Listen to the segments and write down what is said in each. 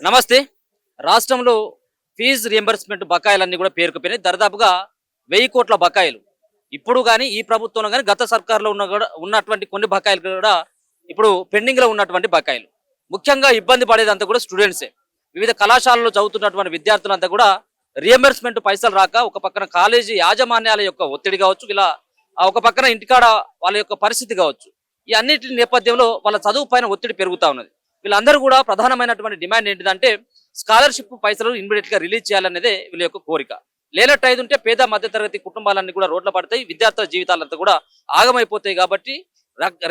నమస్తే. రాష్ట్రంలో fee reimbursement బకాయిలన్నీ కూడా పేరుకుపోయినాయి. దరిదాపుగా 1000 కోట్ల బకాయిలు. ఇప్పుడు గాని ఈ ప్రభుత్వంలో గాని గత సర్కార్‌లో ఉన్నటువంటి కొన్ని బకాయిలు కూడా ఇప్పుడు పెండింగ్‌లో ఉన్నటువంటి బకాయిలు. ముఖ్యంగా ఇబ్బంది పడేదంతా కూడా స్టూడెంట్సే. వివిధ కళాశాలల్లో చదువుతున్నటువంటి విద్యార్థులంతా కూడా రియంబర్స్మెంట్ పైసలు రాక ఒక పక్కన కాలేజీ యాజమాన్యాల యొక్క ఒత్తిడి కావచ్చు, ఇలా ఒక పక్కన ఇంటికాడ వాళ్ళ యొక్క పరిస్థితి కావచ్చు. ఈ అన్నిటి నేపథ్యంలో వాళ్ళ చదువు పైన ఒత్తిడి పెరుగుతా ఉన్నది. వీళ్ళందరూ కూడా ప్రధానమైనటువంటి డిమాండ్ ఏంటిదంటే స్కాలర్షిప్ పైసలు ఇమ్మీడియట్ గా రిలీజ్ చేయాలనేదే వీళ్ళ యొక్క కోరిక. లేనట్టు ఉంటే పేద మధ్యతరగతి కుటుంబాలన్నీ కూడా రోడ్ల పడతాయి, విద్యార్థుల జీవితాలంతా కూడా ఆగమైపోతాయి. కాబట్టి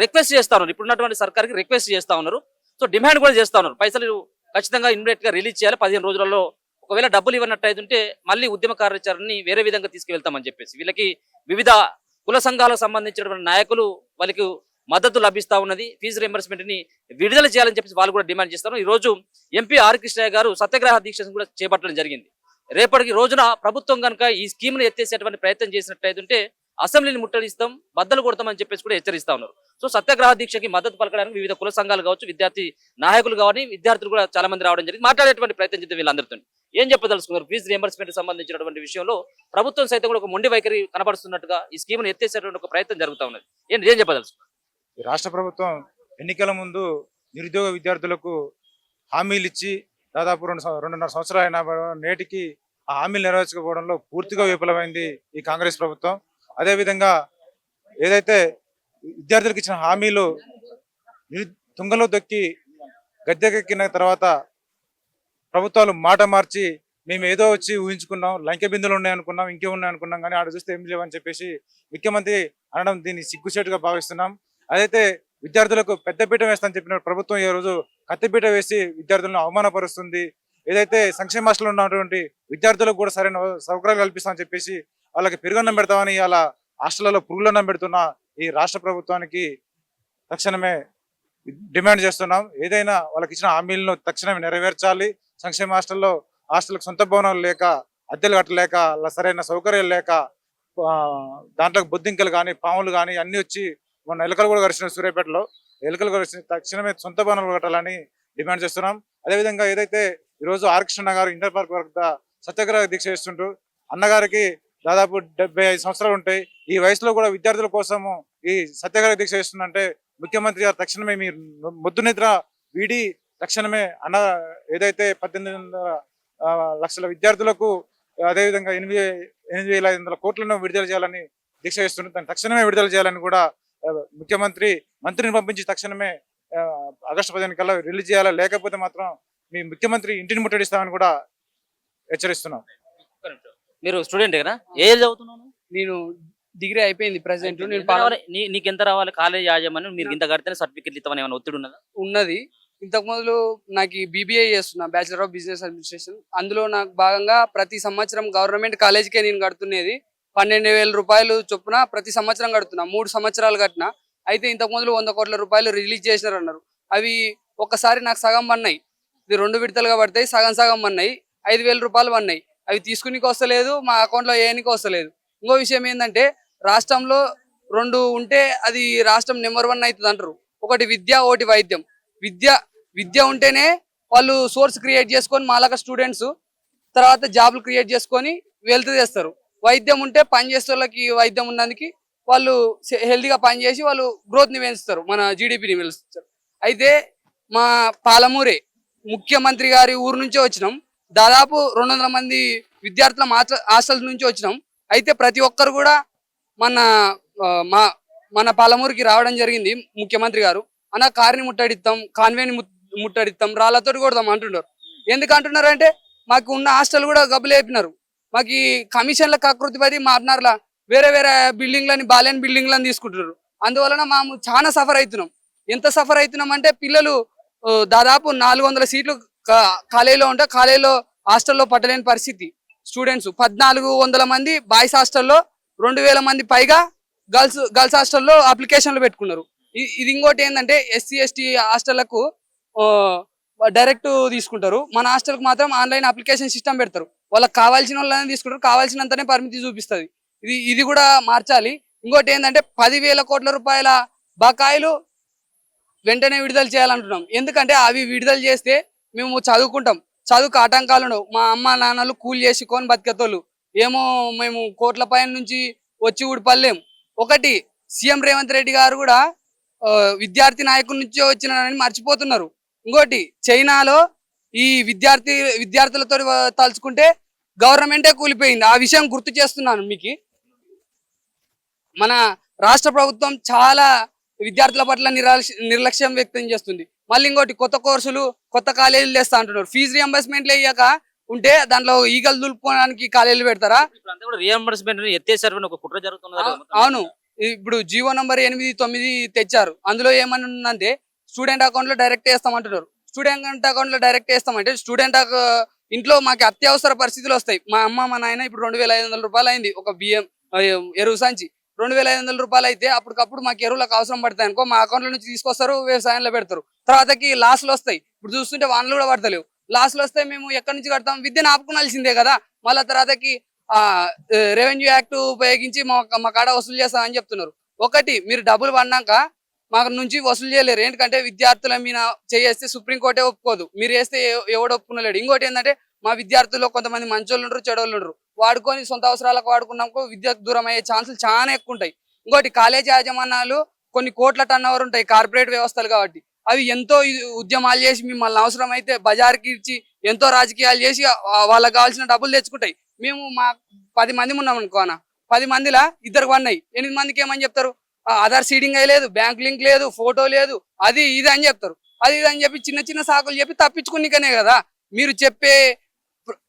రిక్వెస్ట్ చేస్తా ఉన్నారు, ఇప్పుడున్నటువంటి సర్కార్కి రిక్వెస్ట్ చేస్తా ఉన్నారు. సో డిమాండ్ కూడా చేస్తా ఉన్నారు, పైసలు ఖచ్చితంగా ఇమ్మీడియట్ గా రిలీజ్ చేయాలి 15 రోజులలో. ఒకవేళ డబ్బులు ఇవ్వనట్టు ఉంటే మళ్ళీ ఉద్యమ కార్యాచరణని వేరే విధంగా తీసుకువెళ్తామని చెప్పేసి వీళ్ళకి వివిధ కుల సంఘాలకు సంబంధించినటువంటి నాయకులు వాళ్ళకి మద్దతు లభిస్తా ఉన్నది. ఫీజు రియంబర్స్మెంట్ ని విడుదల చేయాలని చెప్పేసి వాళ్ళు కూడా డిమాండ్ చేస్తారు. ఈ రోజు ఎంపీ ఆర్ కృష్ణయ్య గారు సత్యాగ్రహ దీక్షను కూడా చేపట్టడం జరిగింది. రేపటికి రోజున ప్రభుత్వం కనుక ఈ స్కీమ్ ను ఎత్తేసేటువంటి ప్రయత్నం చేసినట్టయితే అసెంబ్లీని ముట్టడిస్తాం, బద్దలు కొడతామని చెప్పేసి కూడా హెచ్చరిస్తా ఉన్నారు. సో సత్యాగ్రహ దీక్షకి మద్దతు పలకడానికి వివిధ కుల సంఘాలు కావచ్చు, విద్యార్థి నాయకులు కానీ విద్యార్థులు కూడా చాలా మంది రావడం జరిగింది. మాట్లాడేటువంటి ప్రయత్నం చేద్దాం వీళ్ళందరితో. ఏం చెప్పదలుచుకున్నారు ఫీజు రియంబర్స్మెంట్ సంబంధించినటువంటి విషయంలో? ప్రభుత్వం సైతం కూడా ఒక మొండి వైఖరి కనబడుతున్నట్టుగా ఈ స్కీమ్ ను ఎత్తేసేటువంటి ఒక ప్రయత్నం జరుగుతూ ఉన్నది. ఏం చెప్పదలుచుకున్నారు? ఈ రాష్ట్ర ప్రభుత్వం ఎన్నికల ముందు నిరుద్యోగ విద్యార్థులకు హామీలు ఇచ్చి దాదాపు 2.5 సంవత్సరాలు అయినా నేటికి ఆ హామీలు నెరవేర్చకపోవడంలో పూర్తిగా విఫలమైంది ఈ కాంగ్రెస్ ప్రభుత్వం. అదేవిధంగా ఏదైతే విద్యార్థులకు ఇచ్చిన హామీలు తుంగలో దొక్కి గద్దెకెక్కిన తర్వాత ప్రభుత్వాలు మాట మార్చి మేము ఏదో వచ్చి ఊహించుకున్నాం, లంకె బిందులు ఉన్నాయనుకున్నాం, ఇంకే ఉన్నాయనుకున్నాం, కానీ ఆడ చూస్తే ఏం లేవని చెప్పేసి ముఖ్యమంత్రి అనడం దీన్ని సిగ్గుచేటుగా భావిస్తున్నాం. అదైతే విద్యార్థులకు పెద్దపీట వేస్తానని చెప్పిన ప్రభుత్వం ఈ రోజు కత్తిపీట వేసి విద్యార్థులను అవమానపరుస్తుంది. ఏదైతే సంక్షేమ హాస్టల్లో ఉన్నటువంటి విద్యార్థులకు కూడా సరైన సౌకర్యాలు కల్పిస్తామని చెప్పేసి వాళ్ళకి పెరుగన్నం పెడతామని అలా హాస్టళ్లలో పురుగులన్నం పెడుతున్న ఈ రాష్ట్ర ప్రభుత్వానికి తక్షణమే డిమాండ్ చేస్తున్నాం. ఏదైనా వాళ్ళకి ఇచ్చిన హామీలను తక్షణమే నెరవేర్చాలి. సంక్షేమ హాస్టల్కి సొంత భవనాలు లేక, అద్దెలు కట్టలేక, సరైన సౌకర్యాలు లేక దాంట్లో బొద్దింకలు కానీ, పాములు కానీ అన్ని వచ్చి మొన్న ఎలుకలు కూడా కరిచిన సూర్యాపేటలో ఎలుకలు కరిచిన తక్షణమే సొంత భవనాలు కట్టాలని డిమాండ్ చేస్తున్నాం. అదేవిధంగా ఏదైతే ఈరోజు ఆర్ కృష్ణ గారు ఇంటర్ పార్క్ వద్ద సత్యాగ్రహ దీక్ష చేస్తుంటారు, అన్నగారికి దాదాపు 75 సంవత్సరాలు ఉంటాయి. ఈ వయసులో కూడా విద్యార్థుల కోసము ఈ సత్యాగ్రహ దీక్ష చేస్తుందంటే ముఖ్యమంత్రి గారు తక్షణమే మీరు మొద్దు నిద్ర వీడి తక్షణమే ఏదైతే 18 లక్షల విద్యార్థులకు అదేవిధంగా 8,500 కోట్లను విడుదల చేయాలని దీక్ష చేస్తున్నారు. దాన్ని తక్షణమే విడుదల చేయాలని కూడా ముఖ్యమంత్రి మంత్రిని పంపించి తక్షణమే ఆగస్టు 15 కల్లా రిలీజ్ చేయాలా, లేకపోతే మాత్రం మీ ముఖ్యమంత్రి ఇంటిని ముట్టడిస్తామని కూడా హెచ్చరిస్తున్నాం. మీరు స్టూడెంట్ కదా, ఏ చదువుతున్నాను? నేను డిగ్రీ అయిపోయింది ప్రెసెంట్. నీకు ఎంత రావాలి? కాలేజ్ యాజమాన్యం మీరు ఇంత కడితేనే సర్టిఫికెట్లు ఇస్తామని ఏమైనా ఒత్తిడి ఉన్నది. ఇంతకు మొదలు నాకు బీబీఏ చేస్తున్నా, బ్యాచిలర్ ఆఫ్ బిజినెస్ అడ్మినిస్ట్రేషన్. అందులో నాకు భాగంగా ప్రతి సంవత్సరం గవర్నమెంట్ కాలేజ్కే నేను కడుతున్నది 12,000 రూపాయలు చొప్పున ప్రతి సంవత్సరం కడుతున్నా. 3 సంవత్సరాలు కట్టినా. అయితే ఇంతకు మొదలు 100 కోట్ల రూపాయలు రిలీజ్ చేసినారు అన్నారు. అవి ఒక్కసారి నాకు సగం పన్నాయి. ఇది 2 విడతలుగా పడతాయి, సగం సగం పన్నాయి. 5,000 రూపాయలు పన్నాయి. అవి తీసుకునికి వస్తలేదు, మా అకౌంట్లో వేయడానికి వస్తలేదు. ఇంకో విషయం ఏంటంటే రాష్ట్రంలో 2 ఉంటే అది రాష్ట్రం నెంబర్ 1 అవుతుంది అంటారు. ఒకటి విద్య, ఒకటి వైద్యం. విద్య ఉంటేనే వాళ్ళు సోర్స్ క్రియేట్ చేసుకొని మాలాగా స్టూడెంట్స్ తర్వాత జాబ్లు క్రియేట్ చేసుకొని వెల్త్ చేస్తారు. వైద్యం ఉంటే పని చేసే వాళ్ళకి వైద్యం ఉన్నదానికి వాళ్ళు హెల్తీగా పనిచేసి వాళ్ళు గ్రోత్ని పెంచుతారు, మన జీడిపిని పెంచుతారు. అయితే మా పాలమూరే ముఖ్యమంత్రి గారి ఊరు నుంచే వచ్చినాం. దాదాపు 200 మంది విద్యార్థుల హాస్టల్ నుంచి వచ్చినాం. అయితే ప్రతి ఒక్కరు కూడా మన పాలమూరుకి రావడం జరిగింది. ముఖ్యమంత్రి గారు అన్న కారుని ముట్టడిస్తాం, కాన్వేని ముట్టడిస్తాం, రాళ్లతోటి కొడతాం అంటున్నారు. ఎందుకు అంటున్నారు అంటే మాకు ఉన్న హాస్టల్ కూడా గబ్బులేపినారు. మాకు ఈ కమిషన్ల కకృతి పడి మాట్లాడాల వేరే బిల్డింగ్లని, బాలేని బిల్డింగ్లని తీసుకుంటున్నారు. అందువలన మేము చాలా సఫర్ అవుతున్నాం. ఎంత సఫర్ అవుతున్నాం అంటే పిల్లలు దాదాపు 400 సీట్లు కాలేజీలో ఉంటే కాలేజీలో హాస్టల్లో పట్టలేని పరిస్థితి. స్టూడెంట్స్ 1,400 మంది బాయ్స్ హాస్టల్లో, 2,000 మంది పైగా గర్ల్స్ హాస్టల్లో అప్లికేషన్లు పెట్టుకున్నారు. ఇది ఇంకోటి ఏంటంటే ఎస్సీ ఎస్టీ హాస్టళ్లకు డైరెక్ట్ తీసుకుంటారు. మన హాస్టల్కి మాత్రం ఆన్లైన్ అప్లికేషన్ సిస్టమ్ పెడతారు. వాళ్ళకి కావాల్సిన వాళ్ళని తీసుకుంటారు, కావాల్సినంతనే పరిమితి చూపిస్తుంది. ఇది కూడా మార్చాలి. ఇంకోటి ఏంటంటే 10,000 కోట్ల రూపాయల బకాయిలు వెంటనే విడుదల చేయాలంటున్నాం. ఎందుకంటే అవి విడుదల చేస్తే మేము చదువుకుంటాం, చదువుకు ఆటంకాలు ఉండవు. మా అమ్మ నాన్నలు కూలి చేసుకొని బతికేతోళ్ళు, ఏమో మేము కోట్ల పైన నుంచి వచ్చి ఊడిపడలేం. ఒకటి సీఎం రేవంత్ రెడ్డి గారు కూడా విద్యార్థి నాయకుల నుంచి వచ్చినారని మర్చిపోతున్నారు. ఇంకోటి చైనాలో ఈ విద్యార్థులతో తలుచుకుంటే గవర్నమెంటే కూలిపోయింది. ఆ విషయం గుర్తు చేస్తున్నాను మీకు. మన రాష్ట్ర ప్రభుత్వం చాలా విద్యార్థుల పట్ల నిర్లక్ష్యం వ్యక్తం చేస్తుంది. మళ్ళీ ఇంకోటి కొత్త కోర్సులు, కొత్త కాలేజీలు తెస్తా అంటున్నారు. ఫీజు రియంబర్స్మెంట్లు అయ్యాక ఉంటే దాంట్లో ఈగలు దులుపుకోవడానికి కాలేజీలు పెడతారా? ఇప్పుడంతా కూడా రియంబర్స్మెంట్ ఎత్తేసారు, ఒక కుట్ర జరుగుతున్నది కదా మొత్తం. అవును, ఇప్పుడు జీవో నంబర్ 8-9 తెచ్చారు. అందులో ఏమని ఉందంటే స్టూడెంట్ అకౌంట్ లో డైరెక్ట్ వేస్తామంటున్నారు. స్టూడెంట్ అకౌంట్ లో డైరెక్ట్ వేస్తామంటే ఇంట్లో మాకు అత్యవసర పరిస్థితులు వస్తాయి. మా అమ్మ మా నాయన ఇప్పుడు 2,500 రూపాయలు అయింది ఒక బియ్యం ఎరువు సంచి. 2,500 రూపాయలు అయితే అప్పటికప్పుడు మాకు ఎరువులకు అవసరం పడతాయి అనుకో, మా అకౌంట్ లో నుంచి తీసుకొస్తారు, వ్యవసాయంలో పెడతారు. తర్వాతకి లాస్లు వస్తాయి. ఇప్పుడు చూస్తుంటే వానలు కూడా పడతలేవు. లాస్లు వస్తే మేము ఎక్కడి నుంచి కడతాం? విద్యను ఆపుకునాల్సిందే కదా. మళ్ళీ తర్వాతకి రెవెన్యూ యాక్ట్ ఉపయోగించి మా కాడ వసూలు చేస్తామని చెప్తున్నారు. ఒకటి, మీరు డబ్బులు పడినాక మా నుంచి వసూలు చేయలేరు. ఎందుకంటే విద్యార్థుల మీద చేస్తే సుప్రీంకోర్టే ఒప్పుకోదు, మీరు వేస్తే ఎవడు ఒప్పుకునలేడు. ఇంకోటి ఏంటంటే మా విద్యార్థుల్లో కొంతమంది మంచోళ్ళు ఉండరు, చెడోళ్ళు ఉండరు. వాడుకొని సొంత అవసరాలకు వాడుకున్నాక విద్యకు దూరం అయ్యే ఛాన్సులు చాలా ఎక్కువ ఉంటాయి. ఇంకోటి, కాలేజీ యాజమాన్యాలు కొన్ని కోట్ల టర్న్ ఓవర్ ఉంటాయి, కార్పొరేట్ వ్యవస్థలు కాబట్టి. అవి ఎంతో ఉద్యమాలు చేసి మిమ్మల్ని అవసరమైతే బజార్కి ఇచ్చి ఎంతో రాజకీయాలు చేసి వాళ్ళకి కావాల్సిన డబ్బులు తెచ్చుకుంటాయి. మేము మా 10 మంది ఉన్నాం అనుకోనా, 10 మందిలా 2 పడినాయి. 8 మందికి ఏమని చెప్తారు? ఆధార్ సీడింగ్ అయ్యలేదు, బ్యాంక్ లింక్ లేదు, ఫోటో లేదు, అది ఇది అని చెప్తారు. అది ఇది అని చెప్పి చిన్న చిన్న సాకులు చెప్పి తప్పించుకునికనే కదా. మీరు చెప్పే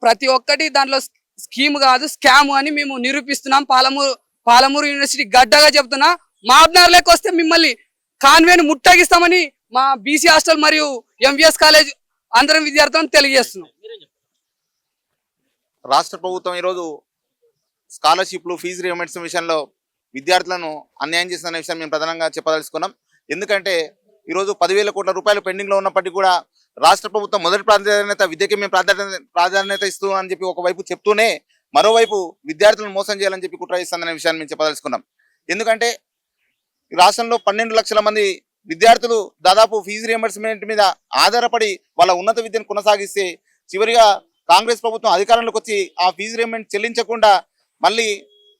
ప్రతి ఒక్కటి దాంట్లో స్కీమ్ కాదు, స్కామ్ అని మేము నిరూపిస్తున్నాం. పాలమూరు యూనివర్సిటీ గడ్డగా చెప్తున్నా. మాబ్నార్లోకి వస్తే మిమ్మల్ని కాన్వేని ముట్టగిస్తామని మా బీసీ హాస్టల్ మరియు ఎంవిఎస్ కాలేజ్ అందరం విద్యార్థులను తెలియజేస్తున్నాం. రాష్ట్ర ప్రభుత్వం ఈరోజు స్కాలర్షిప్లు, ఫీజు రియంబర్స్మెంట్ విషయంలో విద్యార్థులను అన్యాయం చేస్తున్న విషయం మేము ప్రధానంగా చెప్పదలుచుకున్నాం. ఎందుకంటే ఈరోజు 10,000 కోట్ల రూపాయలు పెండింగ్లో ఉన్నప్పటికీ కూడా రాష్ట్ర ప్రభుత్వం మొదటి ప్రాధాన్యత విద్యకి మేము ప్రాధాన్యత ఇస్తున్నాం అని చెప్పి ఒకవైపు చెప్తూనే మరోవైపు విద్యార్థులను మోసం చేయాలని చెప్పి కుట్ర చేస్తుందనే విషయాన్ని మేము చెప్పదలుచుకున్నాం. ఎందుకంటే ఈ రాష్ట్రంలో 12 లక్షల మంది విద్యార్థులు దాదాపు ఫీజు రియంబర్స్మెంట్ మీద ఆధారపడి వాళ్ళ ఉన్నత విద్యను కొనసాగిస్తే చివరిగా కాంగ్రెస్ ప్రభుత్వం అధికారంలోకి వచ్చి ఆ ఫీజు రియంబర్స్మెంట్ చెల్లించకుండా మళ్ళీ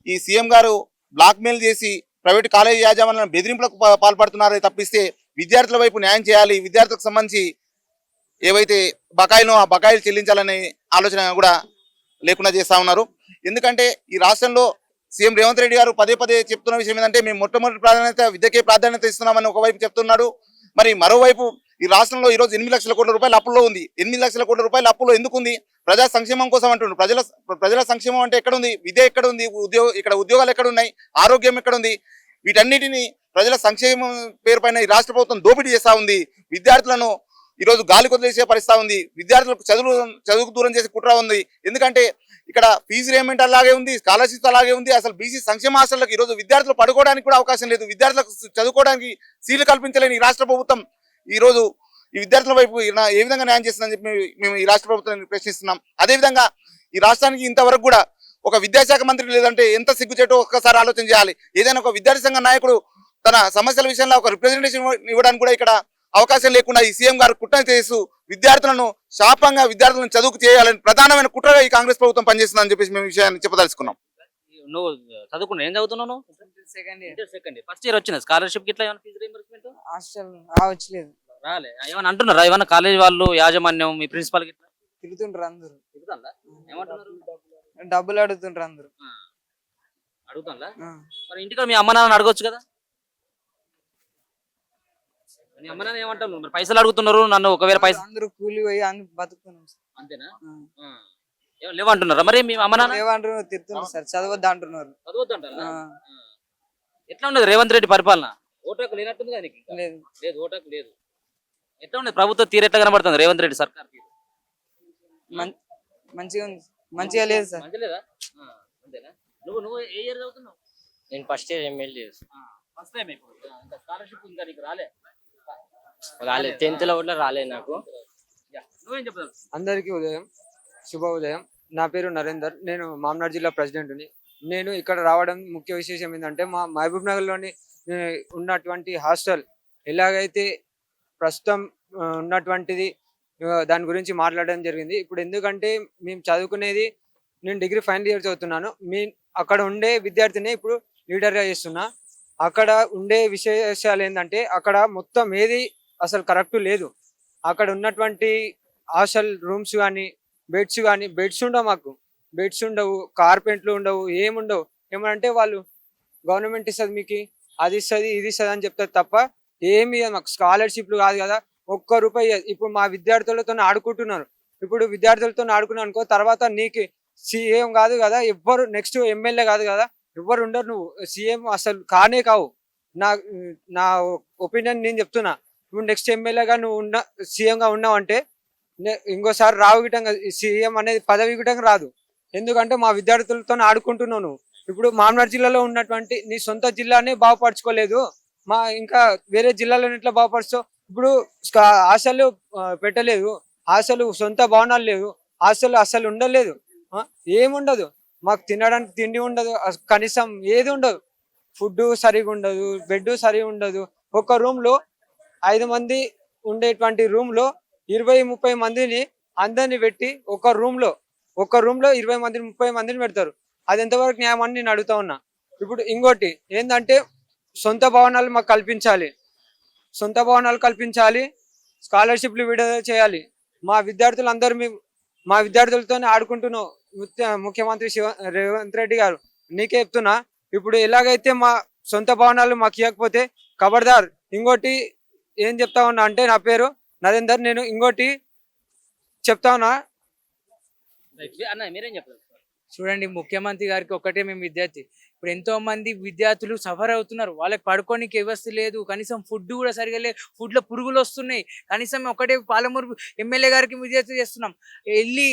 ఈ సీఎం గారు బ్లాక్మెయిల్ చేసి ప్రైవేట్ కాలేజీ యాజమాన్యాలను బెదిరింపులకు పాల్పడుతున్నారో తప్పిస్తే విద్యార్థుల వైపు న్యాయం చేయాలి, విద్యార్థులకు సంబంధించి ఏవైతే బకాయిలో ఆ బకాయిలు చెల్లించాలనే ఆలోచన కూడా లేకుండా చేస్తా ఉన్నారు. ఎందుకంటే ఈ రాష్ట్రంలో సీఎం రేవంత్ రెడ్డి గారు పదే చెప్తున్న విషయం ఏంటంటే మేము మొట్టమొదటి ప్రాధాన్యత విద్యకే ప్రాధాన్యత ఇస్తున్నామని ఒకవైపు చెప్తున్నాడు. మరి మరోవైపు ఈ రాష్ట్రంలో ఈరోజు 8 లక్షల కోట్ల రూపాయల అప్పులో ఉంది. 8 లక్షల కోట్ల రూపాయల అప్పులో ఎందుకు ఉంది? ప్రజా సంక్షేమం కోసం అంటుండ్రు. ప్రజల సంక్షేమం అంటే ఎక్కడ ఉంది? విద్య ఎక్కడ ఉంది? ఇక్కడ ఉద్యోగాలు ఎక్కడ ఉన్నాయి? ఆరోగ్యం ఎక్కడ ఉంది? వీటన్నిటిని ప్రజల సంక్షేమం పేరు పైన ఈ రాష్ట్ర ప్రభుత్వం దోపిడీ చేస్తా ఉంది. విద్యార్థులను ఈరోజు గాలి కొదిలేసే పరిస్థితి ఉంది. విద్యార్థులకు చదువుకు దూరం చేసే కుట్ర ఉంది. ఎందుకంటే ఇక్కడ ఫీజు రియంబర్స్మెంట్ అలాగే ఉంది, స్కాలర్షిప్ అలాగే ఉంది. అసలు బీసీ సంక్షేమ హాస్టళ్లకు ఈరోజు విద్యార్థులు పడుకోవడానికి కూడా అవకాశం లేదు. విద్యార్థులకు చదువుకోవడానికి సీట్లు కల్పించలేని ఈ రాష్ట్ర ప్రభుత్వం ఈరోజు ఈ విద్యార్థుల వైపు ఏ విధంగా న్యాయం చేస్తుందని చెప్పి మేము ఈ రాష్ట్ర ప్రభుత్వాన్ని ప్రశ్నిస్తున్నాం. అదేవిధంగా ఈ రాష్ట్రానికి ఇంతవరకు కూడా ఒక విద్యాశాఖ మంత్రి లేదంటే ఎంత సిగ్గుచేటో ఒక్కసారి ఆలోచన చేయాలి. ఏదైనా ఒక విద్యార్థి సంఘ నాయకుడు తన సమస్యల విషయంలో ఒక రిప్రజెంటేషన్ ఇవ్వడానికి కూడా ఇక్కడ అవకాశం లేకుండా ఈ సీఎం గారు కుట్ర చేస్తూ విద్యార్థులను శాపంగా విద్యార్థులను చదువుకు చేయాలని ప్రధానమైన కుట్రగా ఈ కాంగ్రెస్ ప్రభుత్వం పనిచేస్తుందని చెప్పేసి మేము విషయాన్ని చెప్పదలుచుకున్నాం. నువ్వు చదువుకున్నా, ఏం చదువుతున్నావు? సెకండ్ సెకండ్ ఫస్ట్ ఇయర్ వచ్చిన స్కాలర్షిప్ గిట్లా ఏమైనా ఫీజు రియంబర్స్మెంట్ హాస్టల్ వచ్చలేదు, రాలే? ఏమైనా అంటున్నారా? ఏమైనా కాలేజ్ వాళ్ళు, యాజమాన్యం, మీ ప్రిన్సిపల్ గిట్లా తిరుగుతుండ్రు అందరు, తిరుగుతుందా? ఏమంటున్నారు? డబ్బులు అడుగుతుండ్రు అందరు. అడుగుతుందా? మరి ఇంటికి మీ అమ్మ నాన్న అడగొచ్చు కదా. మీ అమ్మ నాన్న ఏమంటారు? మరి పైసలు అడుగుతున్నారు నన్ను, ఒకవేళ పైసలు అందరూ కూలి పోయి బతుకుతున్నాం. అంతేనా? లేవంటున్నారా మరి మీ అమ్మ నాన్న? ఏమంటారు? తిరుగుతున్నారు సార్, చదవద్దు అంటున్నారు. చదవద్దు అంటారా? ఎట్లా ఉండదు రేవంత్ రెడ్డి పరిపాలన? ఓటాకు లేనట్టుంది కదా నీకు? లేదు లేదు, ఓటాకు లేదు. ఎట్లా ఉండదు ప్రభుత్వ తీరు? ఎట్లా కనబడుతుంది రేవంత్ రెడ్డి సర్కార్ తీరు? మంచిగా ఉంది. మంచిగా లేదు సార్. మంచి లేదా? అంతేనా? నువ్వు ఏ ఇయర్ చదువుతున్నావు? నేను first year MLA first time. ఇప్పుడు ఇంకా స్కాలర్షిప్ ఇంకా నీకు రాలే? రాలేదు, 10th లో కూడా రాలేదు నాకు. నువ్వేం చెప్తావు? అందరికీ ఉదయం, శుభ ఉదయం. నా పేరు నరేందర్, నేను మామనాడ్ జిల్లా ప్రెసిడెంట్ని. నేను ఇక్కడ రావడం ముఖ్య విశేషం ఏంటంటే మా మహబూబ్ నగర్లోని ఉన్నటువంటి హాస్టల్ ఎలాగైతే ప్రస్తుతం ఉన్నటువంటిది దాని గురించి మాట్లాడడం జరిగింది. ఇప్పుడు ఎందుకంటే మేము చదువుకునేది, నేను డిగ్రీ ఫైనల్ ఇయర్ చదువుతున్నాను. అక్కడ ఉండే విద్యార్థిని ఇప్పుడు లీడర్గా చేస్తున్నా. అక్కడ ఉండే విశేషాలు ఏంటంటే అక్కడ మొత్తం ఏది అసలు కరెక్ట్ లేదు. అక్కడ ఉన్నటువంటి హాస్టల్ రూమ్స్ కానీ బెడ్స్ ఉండవు, మాకు బెడ్స్ ఉండవు, కార్పెంట్లు ఉండవు, ఏముండవు. ఏమనంటే వాళ్ళు గవర్నమెంట్ ఇస్తుంది, మీకు అది ఇస్తుంది ఇది ఇస్తుంది అని చెప్తారు తప్ప ఏమి మాకు స్కాలర్షిప్లు కాదు కదా, ఒక్క రూపాయి ఇయ్యదు. ఇప్పుడు మా విద్యార్థులతో ఆడుకుంటున్నారు. ఇప్పుడు విద్యార్థులతో ఆడుకున్నాను అనుకో, తర్వాత నీకు సీఎం కాదు కదా, ఎవ్వరు నెక్స్ట్ ఎమ్మెల్యే కాదు కదా, ఎవ్వరు ఉండరు. నువ్వు సీఎం అసలు కానే కావు. నా నా ఒపీనియన్ నేను చెప్తున్నా. నువ్వు నెక్స్ట్ ఎమ్మెల్యేగా నువ్వు సీఎంగా ఉన్నావు అంటే ఇంకోసారి రావు గిటంగా సీఎం అనేది పదవి గిటంగా రాదు. ఎందుకంటే మా విద్యార్థులతో ఆడుకుంటున్నావు నువ్వు. ఇప్పుడు మామనాడు జిల్లాలో ఉన్నటువంటి నీ సొంత జిల్లానే బాగుపరచుకోలేదు, మా ఇంకా వేరే జిల్లాలో ఎట్లా బాగుపరుస్తావు? ఇప్పుడు హాస్టల్ పెట్టలేదు, హాస్టల్ సొంత భవనాలు లేవు, హాస్టల్ అసలు ఉండలేదు, ఏముండదు. మాకు తినడానికి తిండి ఉండదు, కనీసం ఏది ఉండదు. ఫుడ్ సరిగా ఉండదు, బెడ్ సరిగా ఉండదు. ఒక రూమ్ లో 5 మంది ఉండేటువంటి రూమ్ లో 20-30 మందిని అందరిని పెట్టి ఒక రూమ్ లో 20 మందిని 30 మందిని పెడతారు. అది ఎంతవరకు న్యాయం అని నేను అడుగుతా ఉన్నా. ఇప్పుడు ఇంకోటి ఏంటంటే సొంత భవనాలు మాకు కల్పించాలి, స్కాలర్షిప్లు విడుదల చేయాలి. మా విద్యార్థులతోనే ఆడుకుంటున్నావు ముఖ్యమంత్రి రేవంత్ రెడ్డి గారు. నీకే చెప్తున్నా, ఇప్పుడు ఎలాగైతే మా సొంత భవనాలు మాకు ఇవ్వకపోతే ఖబర్దార్. ఇంకోటి ఏం చెప్తా ఉన్నా అంటే, నా పేరు నరేందర్, నేను ఇంకోటి చెప్తా ఉన్నా. అన్న మీరేం చెప్తారు? చూడండి, ముఖ్యమంత్రి గారికి ఒకటే మేము విద్యార్థి. ఇప్పుడు ఎంతో మంది విద్యార్థులు సఫర్ అవుతున్నారు. వాళ్ళకి పడుకోనికి వ్యవస్థ లేదు, కనీసం ఫుడ్ కూడా సరిగా లేదు, ఫుడ్ లో పురుగులు వస్తున్నాయి. కనీసం ఒకటే పాలమూరు ఎమ్మెల్యే గారికి విజ్ఞప్తి చేస్తున్నాం, వెళ్ళి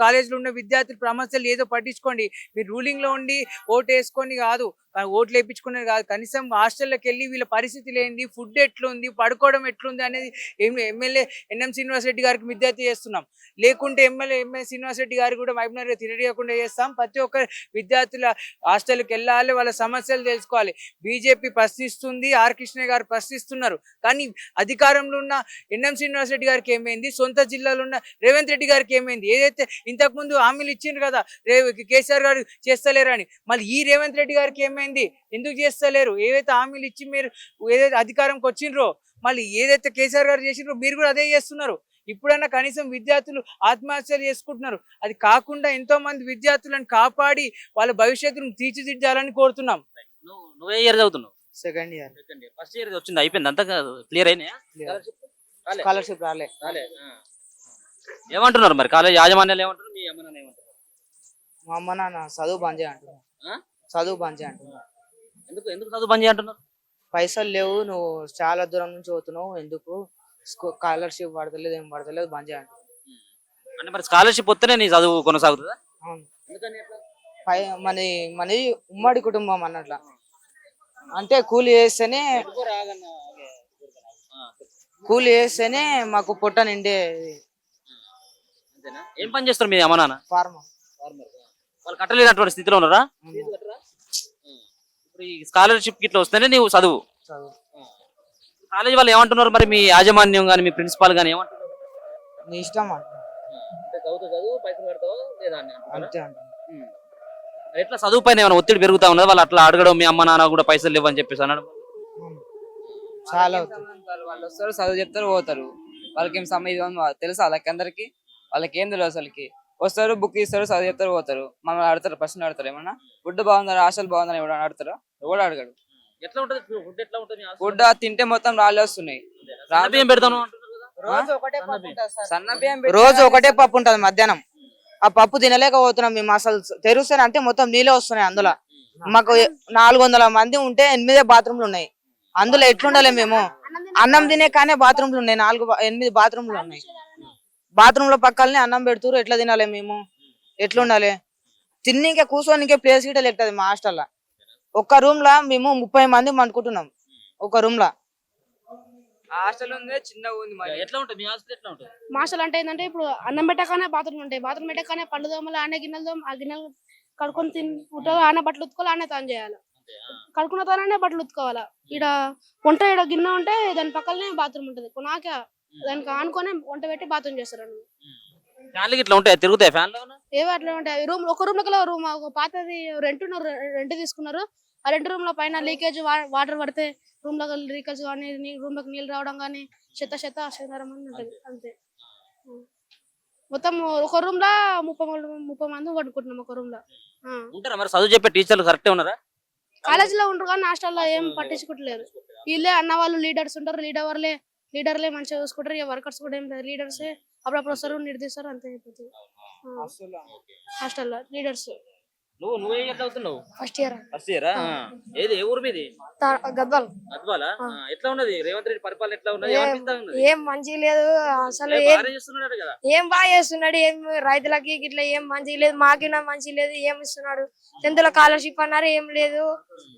కాలేజీలో ఉన్న విద్యార్థుల సమస్యలు ఏదో పట్టించుకోండి. మీరు రూలింగ్ లో ఉండి ఓటు వేసుకొని కాదు, ఓట్లు వేయించుకునేది కాదు, కనీసం హాస్టల్లోకి వెళ్ళి వీళ్ళ పరిస్థితులు ఏంది, ఫుడ్ ఎట్లుంది, పడుకోవడం ఎట్లుంది అనేది ఎమ్మెల్యే ఎన్ఎం శ్రీనివాస్ రెడ్డి గారికి విజ్ఞప్తి చేస్తున్నాం. లేకుంటే ఎమ్మెల్యే శ్రీనివాస్ రెడ్డి గారు కూడా వైపునర్ తిరగకుండా చేస్తాం. ప్రతి ఒక్క విద్యార్థుల హాస్టల్కి వెళ్ళాలి, వాళ్ళ సమస్యలు తెలుసుకోవాలి. బీజేపీ ప్రశ్నిస్తుంది, ఆర్ కృష్ణ గారు ప్రశ్నిస్తున్నారు, కానీ అధికారంలో ఉన్న ఎన్ఎం శ్రీనివాస్ రెడ్డి గారికి ఏమైంది, సొంత జిల్లాలో ఉన్న రేవంత్ రెడ్డి గారికి ఏమైంది? ఏదైతే ఇంతకు ముందు హామీలు ఇచ్చిండ్రు కదా కేసీఆర్ గారు చేస్తలేరు అని, మళ్ళీ ఈ రేవంత్ రెడ్డి గారికి ఏమైంది, ఎందుకు చేస్తలేరు? ఏదైతే హామీలు ఇచ్చి మీరు ఏదైతే అధికారంకి వచ్చిండ్రో, మళ్ళీ ఏదైతే కేసీఆర్ గారు చేసిండ్రో మీరు కూడా అదే చేస్తున్నారు. ఇప్పుడన్నా కనీసం విద్యార్థులు ఆత్మహత్యలు చేసుకుంటున్నారు. అది కాకుండా ఎంతో మంది విద్యార్థులను కాపాడి వాళ్ళ భవిష్యత్తును తీర్చిదిద్దాలని కోరుతున్నాం. నువ్వే ఇయర్ చదువుతున్నావు? Second year. ఫస్ట్ ఇయర్ వచ్చింది, అయిపోయింది అంతా క్లియర్ అయినాయా? స్కాలర్షిప్ రాలే. ఏమంటున్నారు మరి కాలేజ్ యాజమాన్యాలు ఏమంటారు, మీ అమ్మ నాన్న ఏమంటారు? మా అమ్మ నాన్న చదువు బంద్ చేయంటున్నారు. ఎందుకు చదువు బంద్ చేయంటున్నారు? పైసలు లేవు, నువ్వు చాలా దూరం నుంచి పోతున్నావు, ఎందుకు స్కాలర్షిప్ పడతలేదు, ఏం పడతలేదు, బంద్ చేయండి. అంటే మరి స్కాలర్షిప్ వస్తేనే నీ చదువు కొనసాగుతుందా? మనది ఉమ్మడి కుటుంబం అన్నట్ల, అంటే కూలి చేస్తేనే మాకు పొట్ట నిండే. ఏం పని చేస్తారు మీ అమ్మ నాన్న? ఫార్మర్. వాళ్ళు కట్టలేనటువంటి స్థితిలో ఉన్నారా? ఇప్పుడు ఈ స్కాలర్షిప్ ఇట్లా వస్తేనే నీవు చదువు. కాలేజ్ వాళ్ళు ఏమంటున్నారు మరి, మీ యాజమాన్యం గానీ మీ ప్రిన్సిపాల్ గానీ ఏమంటున్నారు? నీ ఇష్టం అంతే. ఎట్లా చదువు పైన ఏమైనా ఒత్తిడి పెరుగుతా ఉన్నది? వాళ్ళు అట్లా అడగడం, మీ అమ్మ నాన్న కూడా పైసలు లేవని చెప్పేసి అనడం చాలా. వాళ్ళు వస్తారు, చదువు చెప్తారు, పోతారు. వాళ్ళకి ఏం సమయం తెలుసా? వాళ్ళకి వాళ్ళకి ఏం తెలియదు అసలుకి. వస్తారు, బుక్ ఇస్తారు, చదువు చెప్తారు, పోతారు. మమ్మల్ని ఆడతారు, ప్రశ్నలు ఆడతారు. ఏమన్నా ఫుడ్ బాగుందా, హాస్టల్ బాగుందని ఎవరు ఆడతారా? ఎవడు అడగడు. ఎట్లా ఉంటది ఫుడ్? ఎట్లా ఉంటది ఫుడ్? తింటే మొత్తం రాళ్ళు వస్తున్నాయి. పెడతాను రోజు ఒకటే పప్పు ఉంటది మధ్యాహ్నం. ఆ పప్పు తినలేకపోతున్నాం మేము. అసలు తెరుస్తాను అంటే మొత్తం నీళ్ళే వస్తున్నాయి అందులో. మాకు 400 మంది ఉంటే 8 బాత్రూమ్లు ఉన్నాయి. అందులో ఎట్లుండాలి మేము? అన్నం తినే కానీ బాత్రూమ్లు ఉన్నాయి, 8 బాత్రూమ్లు ఉన్నాయి. బాత్రూమ్ లో పక్కనే అన్నం పెడుతురు, ఎట్లా తినాలి మేము? ఎట్లుండాలి? తిన్నికే కూర్చోనికే ప్లేస్ గిట్ట లేకపోతే మా హాస్టల్లో. ఒక్క రూమ్ లా మేము 30 మంది పండుకుంటున్నాం ఒక రూమ్ లా. హాస్టల్ ఉంది, చిన్నగా ఉంది. ఎట్లా ఉంటుంది మీ హాస్టల్? ఎట్లా ఉంటుంది మా హాస్టల్ అంటే ఏంటంటే, ఇప్పుడు అన్నం పెట్టగానే బాత్రూమ్ ఉంటాయి, బాత్రూమ్ పెట్టగానే పళ్ళు దోమలు, ఆనే గిన్నెలు ఆ గిన్నెలు కడుక్కొని తింటారు, ఆనే బట్టలు ఉతుకోవాలి, ఆనే తాను చేయాలి. కడుక్కున్న తానే బట్టలు ఉతుకోవాలా. ఈడ గిన్నె ఉంటే దాని పక్కనే బాత్రూమ్ ఉంటది. నాకే దానికి ఆనుకొని వంట పెట్టి బాత్రూమ్ చేస్తారు అన్నమాట. ఫ్యాన్లు ఇట్లా ఉంటాయి, తిరుగుతాయి ఫ్యాన్లు? ఏవో అట్లా ఉంటాయి. ఒక రూమ్ ఒక పాతది రెంట్ తీసుకున్నారు. ఆ 2 రూమ్ లో పైన లీకేజ్ వాటర్ పడితే రూమ్ లో లీకేజ్ కానీ రూమ్ లోకి నీళ్ళు రావడం కానీ చెత్త ఉంటది అంతే. మొత్తం ఒక రూమ్ లో 30 మంది పడుకుంటున్నాం ఒక రూమ్ లో. ఉంటారా మరి చదువు చెప్పే టీచర్లు కరెక్టే ఉన్నారా? కాలేజీలో ఉంటారు కానీ హాస్టల్లో ఏం పట్టించుకోవట్లేదు. వీళ్ళే అన్న వాళ్ళు లీడర్స్ ఉంటారు, లీడర్లే మంచిగా చూసుకుంటారు. వర్కర్స్ కూడా ఏం లేదు, లీడర్సే అప్పుడప్పుడు వస్తారు నిర్దిస్తారు అంతే అయిపోతుంది. హాస్టల్లో లీడర్స్. నువ్వు ఏం చదువుతున్నావు? First year. ఫస్ట్ ఇయరా? ఏది ఏ ఊరు మీది? గద్వాల్. గద్వాలా? ఎట్లా ఉన్నది రేవంత్ రెడ్డి పరిపాలన ఎట్లా ఉన్నది? ఏమనిపిస్తా ఉన్నది? ఏం మంచిగా లేదు అసలు. బాగానే చేస్తున్నాడు కదా. ఏం బాగా చేస్తున్నాడు, ఏం రైతులకి ఇట్లా ఏం మంచిగా లేదు, మాకినా మంచిగా లేదు. ఏం ఇస్తున్నాడు? 10th లో స్కాలర్షిప్ అన్నారు, ఏం లేదు.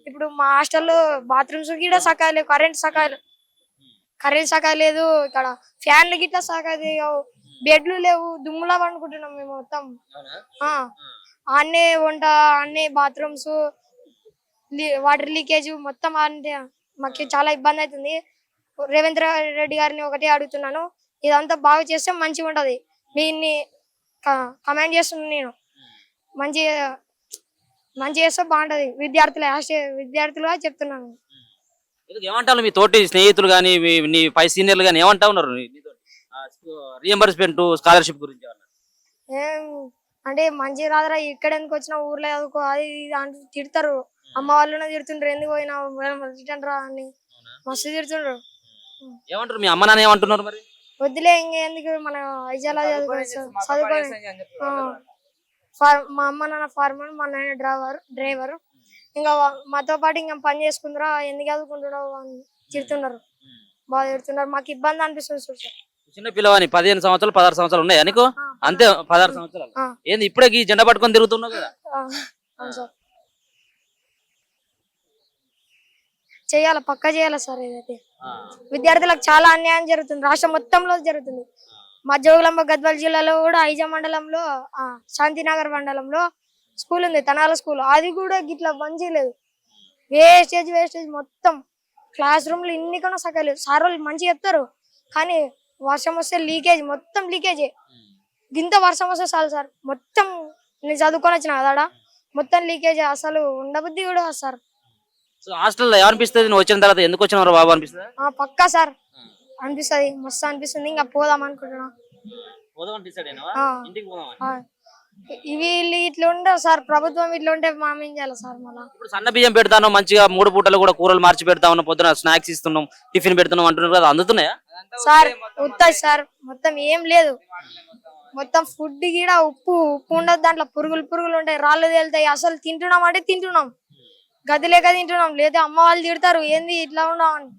ఇప్పుడు మా హాస్టల్లో బాత్రూమ్స్ కూడా సకాయ లేవు, కరెంట్ సకాయ లేదు, ఇక్కడ ఫ్యాన్లు గిట్లా సకాయ లేవు, బెడ్లు లేవు, దుమ్ములా పండుకుంటున్నాం మేము మొత్తం. అన్నీ వంట, అన్ని బాత్రూమ్స్, వాటర్ లీకేజ్ మొత్తం. అంటే మాకు చాలా ఇబ్బంది అవుతుంది. రేవంత్ రెడ్డి గారిని ఒకటే అడుగుతున్నాను, ఇదంతా బాగా చేస్తే మంచిగా ఉంటది. దీన్ని కమెంట్ చేస్తున్నాను నేను. మంచి చేస్తే బాగుంటది. విద్యార్థులుగా చెప్తున్నాను. ఏమంటారు మీ తోటి స్నేహితులు గానీ నీ పై సీనియర్లు గానీ ఏమంటా ఉన్నారు రియంబర్స్మెంట్ స్కాలర్షిప్ గురించి? ఏం అంటే మంచి రాదురా, ఇక్కడ ఎందుకు వచ్చినా ఊర్లో చదువుకో అది ఇది అంటూ తిడతారు. అమ్మ వాళ్ళు తిడుతుండ్రు, ఎందుకు పోయినా రిటర్న్ రా అని మస్తు తిడుతుండ్రు. ఏమంటారు మీ అమ్మ నాన్న ఏమంటున్నారు మరి? వద్దులే ఇంకెందుకు మన ఐజాలా చదువుకొని. మా అమ్మ నాన్న ఫార్మర్, మా నాన్న డ్రైవర్. ఇంకా మాతో పాటు ఇంకా పని చేసుకుంటారా, ఎందుకు చదువుకుంటున్నావు అని తిడుతున్నారు, బాగా తిడుతున్నారు. మాకు ఇబ్బంది అనిపిస్తుంది సార్. చిన్న పిల్లవాని 15 సంవత్సరాలు 16 సంవత్సరాలు ఉన్నాయా నీకు? అంతే 16 సంవత్సరాలు. ఏంది ఇప్పుడే ఈ జెండా పట్టుకొని తిరుగుతున్నావు కదా? పక్కా చేయాలి సార్. ఇదైతే విద్యార్థులకు చాలా అన్యాయం జరుగుతుంది, రాష్ట్రం మొత్తంలో జరుగుతుంది. మా జోగులాంబ గద్వాల జిల్లాలో కూడా ఐజా మండలంలో శాంతినగర్ మండలంలో స్కూల్ ఉంది, తనాల స్కూల్. అది కూడా గిట్లా మంచిగా లేదు, వేస్టేజ్ మొత్తం. క్లాస్ రూమ్లు ఇన్ని కన్నా సగలేదు. సార్ వాళ్ళు మంచిగా చెప్తారు కానీ వర్షం వస్తే మొత్తం లీకేజే. గింత వర్షం వస్తే చాలు సార్, మొత్తం నేను చదువుకొని వచ్చిన కదా మొత్తం లీకేజే. అసలు ఉండబుద్ధి కూడా సార్. హాస్టల్లో ఏమనిపిస్తుంది నువ్వు వచ్చిన తర్వాత? ఎందుకు వచ్చినావు బాబు అనిపిస్తుంది? పక్కా సార్ అనిపిస్తుంది, మస్తు అనిపిస్తుంది. ఇంకా పోదాం అనుకుంటున్నా. వీళ్ళు ఇట్లా ఉండవు సార్, ప్రభుత్వం ఇట్లా ఉంటే మామేం చేయాలి సార్? మళ్ళీ ఇప్పుడు సన్న బియ్యం పెడతాను, మంచిగా 3 పూటలు కూడా కూరలు మార్చి పెడతా ఉన్నాం, పొద్దున స్నాక్స్ ఇస్తున్నాం, టిఫిన్ పెడుతున్నాం అంటున్నారు కదా, అందుతున్నాయా సార్? వస్తాయి సార్, మొత్తం ఏం లేదు. మొత్తం ఫుడ్ కూడా ఉప్పు ఉండదు, దాంట్లో పురుగులు ఉంటాయి, రాళ్ళు తేలుతాయి. అసలు తింటున్నాం అంటే తింటున్నాం, గది లేక తింటున్నాం. లేదా అమ్మ వాళ్ళు తిడతారు, ఏంది ఇట్లా ఉన్నాం అని.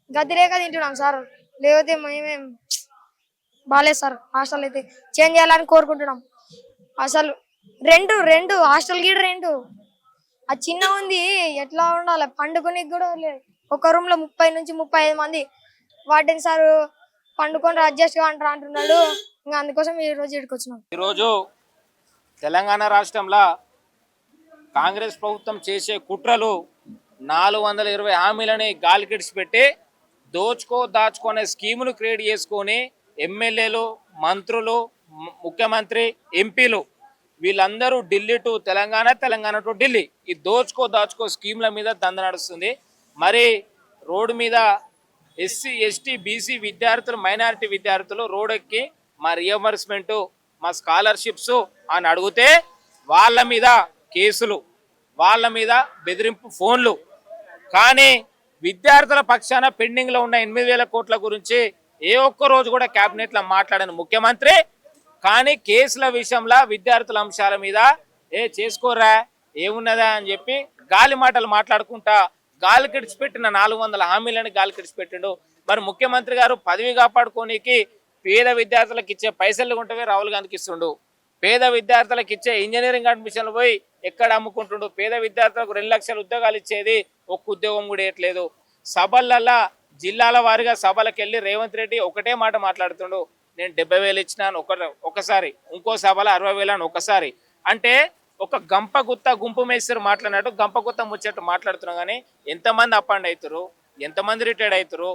గది లేక తింటున్నాం సార్, లేకపోతే మేమేం బాగాలేదు సార్. హాస్టల్ అయితే చేంజ్ చేయాలని కోరుకుంటున్నాం. అసలు రెండు హాస్టల్ గిడ ఆ చిన్న ఉంది, ఎట్లా ఉండాలి? పండుకొని కూడా లేదు. ఒక రూమ్ లో 30 నుంచి 35 మంది. వార్డెన్ సార్ పండుకొని అడ్జస్ట్ అంటున్నాడు. ఇంకా అందుకోసం ఈ రోజు ఇక్కడికి వచ్చినాం. ఈరోజు తెలంగాణ రాష్ట్రంలో కాంగ్రెస్ ప్రభుత్వం చేసే కుట్రలు 420 హామీలని గాలికిడిచి పెట్టి దాచుకునే స్కీమును క్రియేట్ చేసుకొని ఎమ్మెల్యేలు, మంత్రులు, ముఖ్యమంత్రి, ఎంపీలు వీళ్ళందరూ ఢిల్లీ టు తెలంగాణ, తెలంగాణ టు ఢిల్లీ ఈ దాచుకో స్కీమ్ల మీద దంద నడుస్తుంది. మరి రోడ్డు మీద ఎస్సీ, ఎస్టీ, బీసీ విద్యార్థులు, మైనారిటీ విద్యార్థులు రోడ్డెక్కి మా రియంబర్స్మెంటు, మా స్కాలర్షిప్స్ అని అడిగితే వాళ్ళ మీద కేసులు, వాళ్ళ మీద బెదిరింపు ఫోన్లు. కానీ విద్యార్థుల పక్షాన పెండింగ్లో ఉన్న 8,000 కోట్ల గురించి ఏ ఒక్క రోజు కూడా క్యాబినెట్లో మాట్లాడిన ముఖ్యమంత్రి, కానీ కేసుల విషయంలో విద్యార్థుల అంశాల మీద చేసుకోరా ఏమున్నదా అని చెప్పి గాలి మాటలు మాట్లాడుకుంటా గాలి కిడిచిపెట్టిన 400 హామీలను గాలి కిడిచిపెట్టిండు. మరి ముఖ్యమంత్రి గారు పదవి కాపాడుకోనికి పేద విద్యార్థులకు ఇచ్చే పైసలు ఉంటవే రాహుల్ గాంధీకి ఇస్తుండు. పేద విద్యార్థులకు ఇచ్చే ఇంజనీరింగ్ అడ్మిషన్లు పోయి ఎక్కడ అమ్ముకుంటుండు. పేద విద్యార్థులకు 2 లక్షల ఉద్యోగాలు ఇచ్చేది ఒక్క ఉద్యోగం కూడా ఇవ్వట్లేదు. సభలల్లా జిల్లాల వారిగా సభలకు వెళ్ళి రేవంత్ రెడ్డి ఒకటే మాట మాట్లాడుతుండు, నేను 70,000 ఇచ్చినాను ఒకసారి, ఇంకో సభలో 60,000 అని ఒకసారి. అంటే ఒక గంప గుత్త గుంపు మేస్తారు మాట్లాడినట్టు గంప గుత్త ముచ్చట్టు మాట్లాడుతున్నాం. కానీ ఎంతమంది అపాయింట్ అవుతారు, ఎంతమంది రిటైర్డ్ అవుతారు,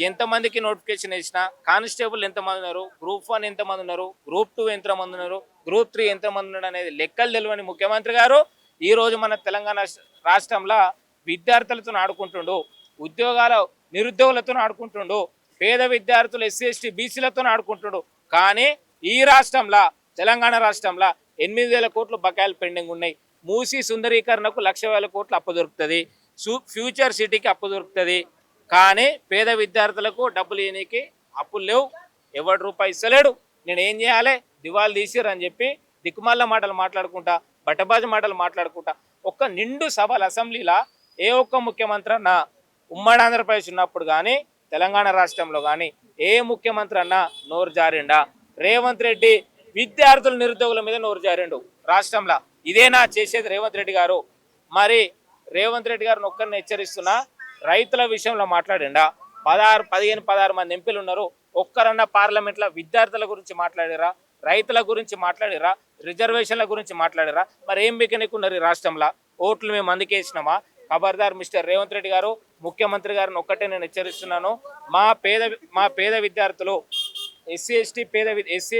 ఎంతమందికి నోటిఫికేషన్ వేసినా కానిస్టేబుల్ ఎంతమంది ఉన్నారు, గ్రూప్ 1 ఎంతమంది ఉన్నారు, గ్రూప్ 2 ఎంతమంది ఉన్నారు, గ్రూప్ 3 ఎంతమంది ఉన్నారు అనేది లెక్కలు తెలియని ముఖ్యమంత్రి గారు ఈ రోజు మన తెలంగాణ రాష్ట్రంలో విద్యార్థులతో ఆడుకుంటుండు, ఉద్యోగాల నిరుద్యోగులతో ఆడుకుంటుండు, పేద విద్యార్థులు ఎస్సీ ఎస్టీ బీసీలతో ఆడుకుంటుండు. కానీ ఈ రాష్ట్రంలో తెలంగాణ రాష్ట్రంలో 8,000 కోట్లు బకాయిలు పెండింగ్ ఉన్నాయి. మూసీ సుందరీకరణకు 1,00,000 కోట్లు అప్పు దొరుకుతుంది, ఫ్యూచర్ సిటీకి అప్పు దొరుకుతుంది. కానీ పేద విద్యార్థులకు డబ్బులు ఇవ్వనీకి అప్పులు లేవు, ఎవడు రూపాయి ఇస్తలేడు. నేను ఏం చేయాలి, దివాళు తీసిర్రు అని చెప్పి దిక్కుమాల మాటలు మాట్లాడుకుంటా, బట్టబాజు మాటలు మాట్లాడుకుంటా ఒక్క నిండు సభల అసెంబ్లీలో ఏ ఒక్క ముఖ్యమంత్రి అన్నా ఉమ్మడి ఆంధ్రప్రదేశ్ ఉన్నప్పుడు కానీ తెలంగాణ రాష్ట్రంలో కానీ ఏ ముఖ్యమంత్రి అన్నా నోరు జారిండా? రేవంత్ రెడ్డి విద్యార్థుల నిరుద్యోగుల మీద నోరు జారిండు రాష్ట్రంలో. ఇదేనా చేసేది రేవంత్ రెడ్డి గారు? మరి రేవంత్ రెడ్డి గారిని ఒక్కరిని హెచ్చరిస్తున్నా, రైతుల విషయంలో మాట్లాడిండా? 16 మంది ఎంపీలు ఉన్నారు, ఒక్కరన్నా పార్లమెంట్లో విద్యార్థుల గురించి మాట్లాడిరా, రైతుల గురించి మాట్లాడిరా, రిజర్వేషన్ల గురించి మాట్లాడిరా? మరి ఏం బికనికున్నారు ఈ రాష్ట్రంలో? ఓట్లు మేము అందుకేసినామా? ఖబర్దార్ మిస్టర్ రేవంత్ రెడ్డి గారు, ముఖ్యమంత్రి గారిని ఒక్కటే నేను హెచ్చరిస్తున్నాను, మా పేద విద్యార్థులు ఎస్సీ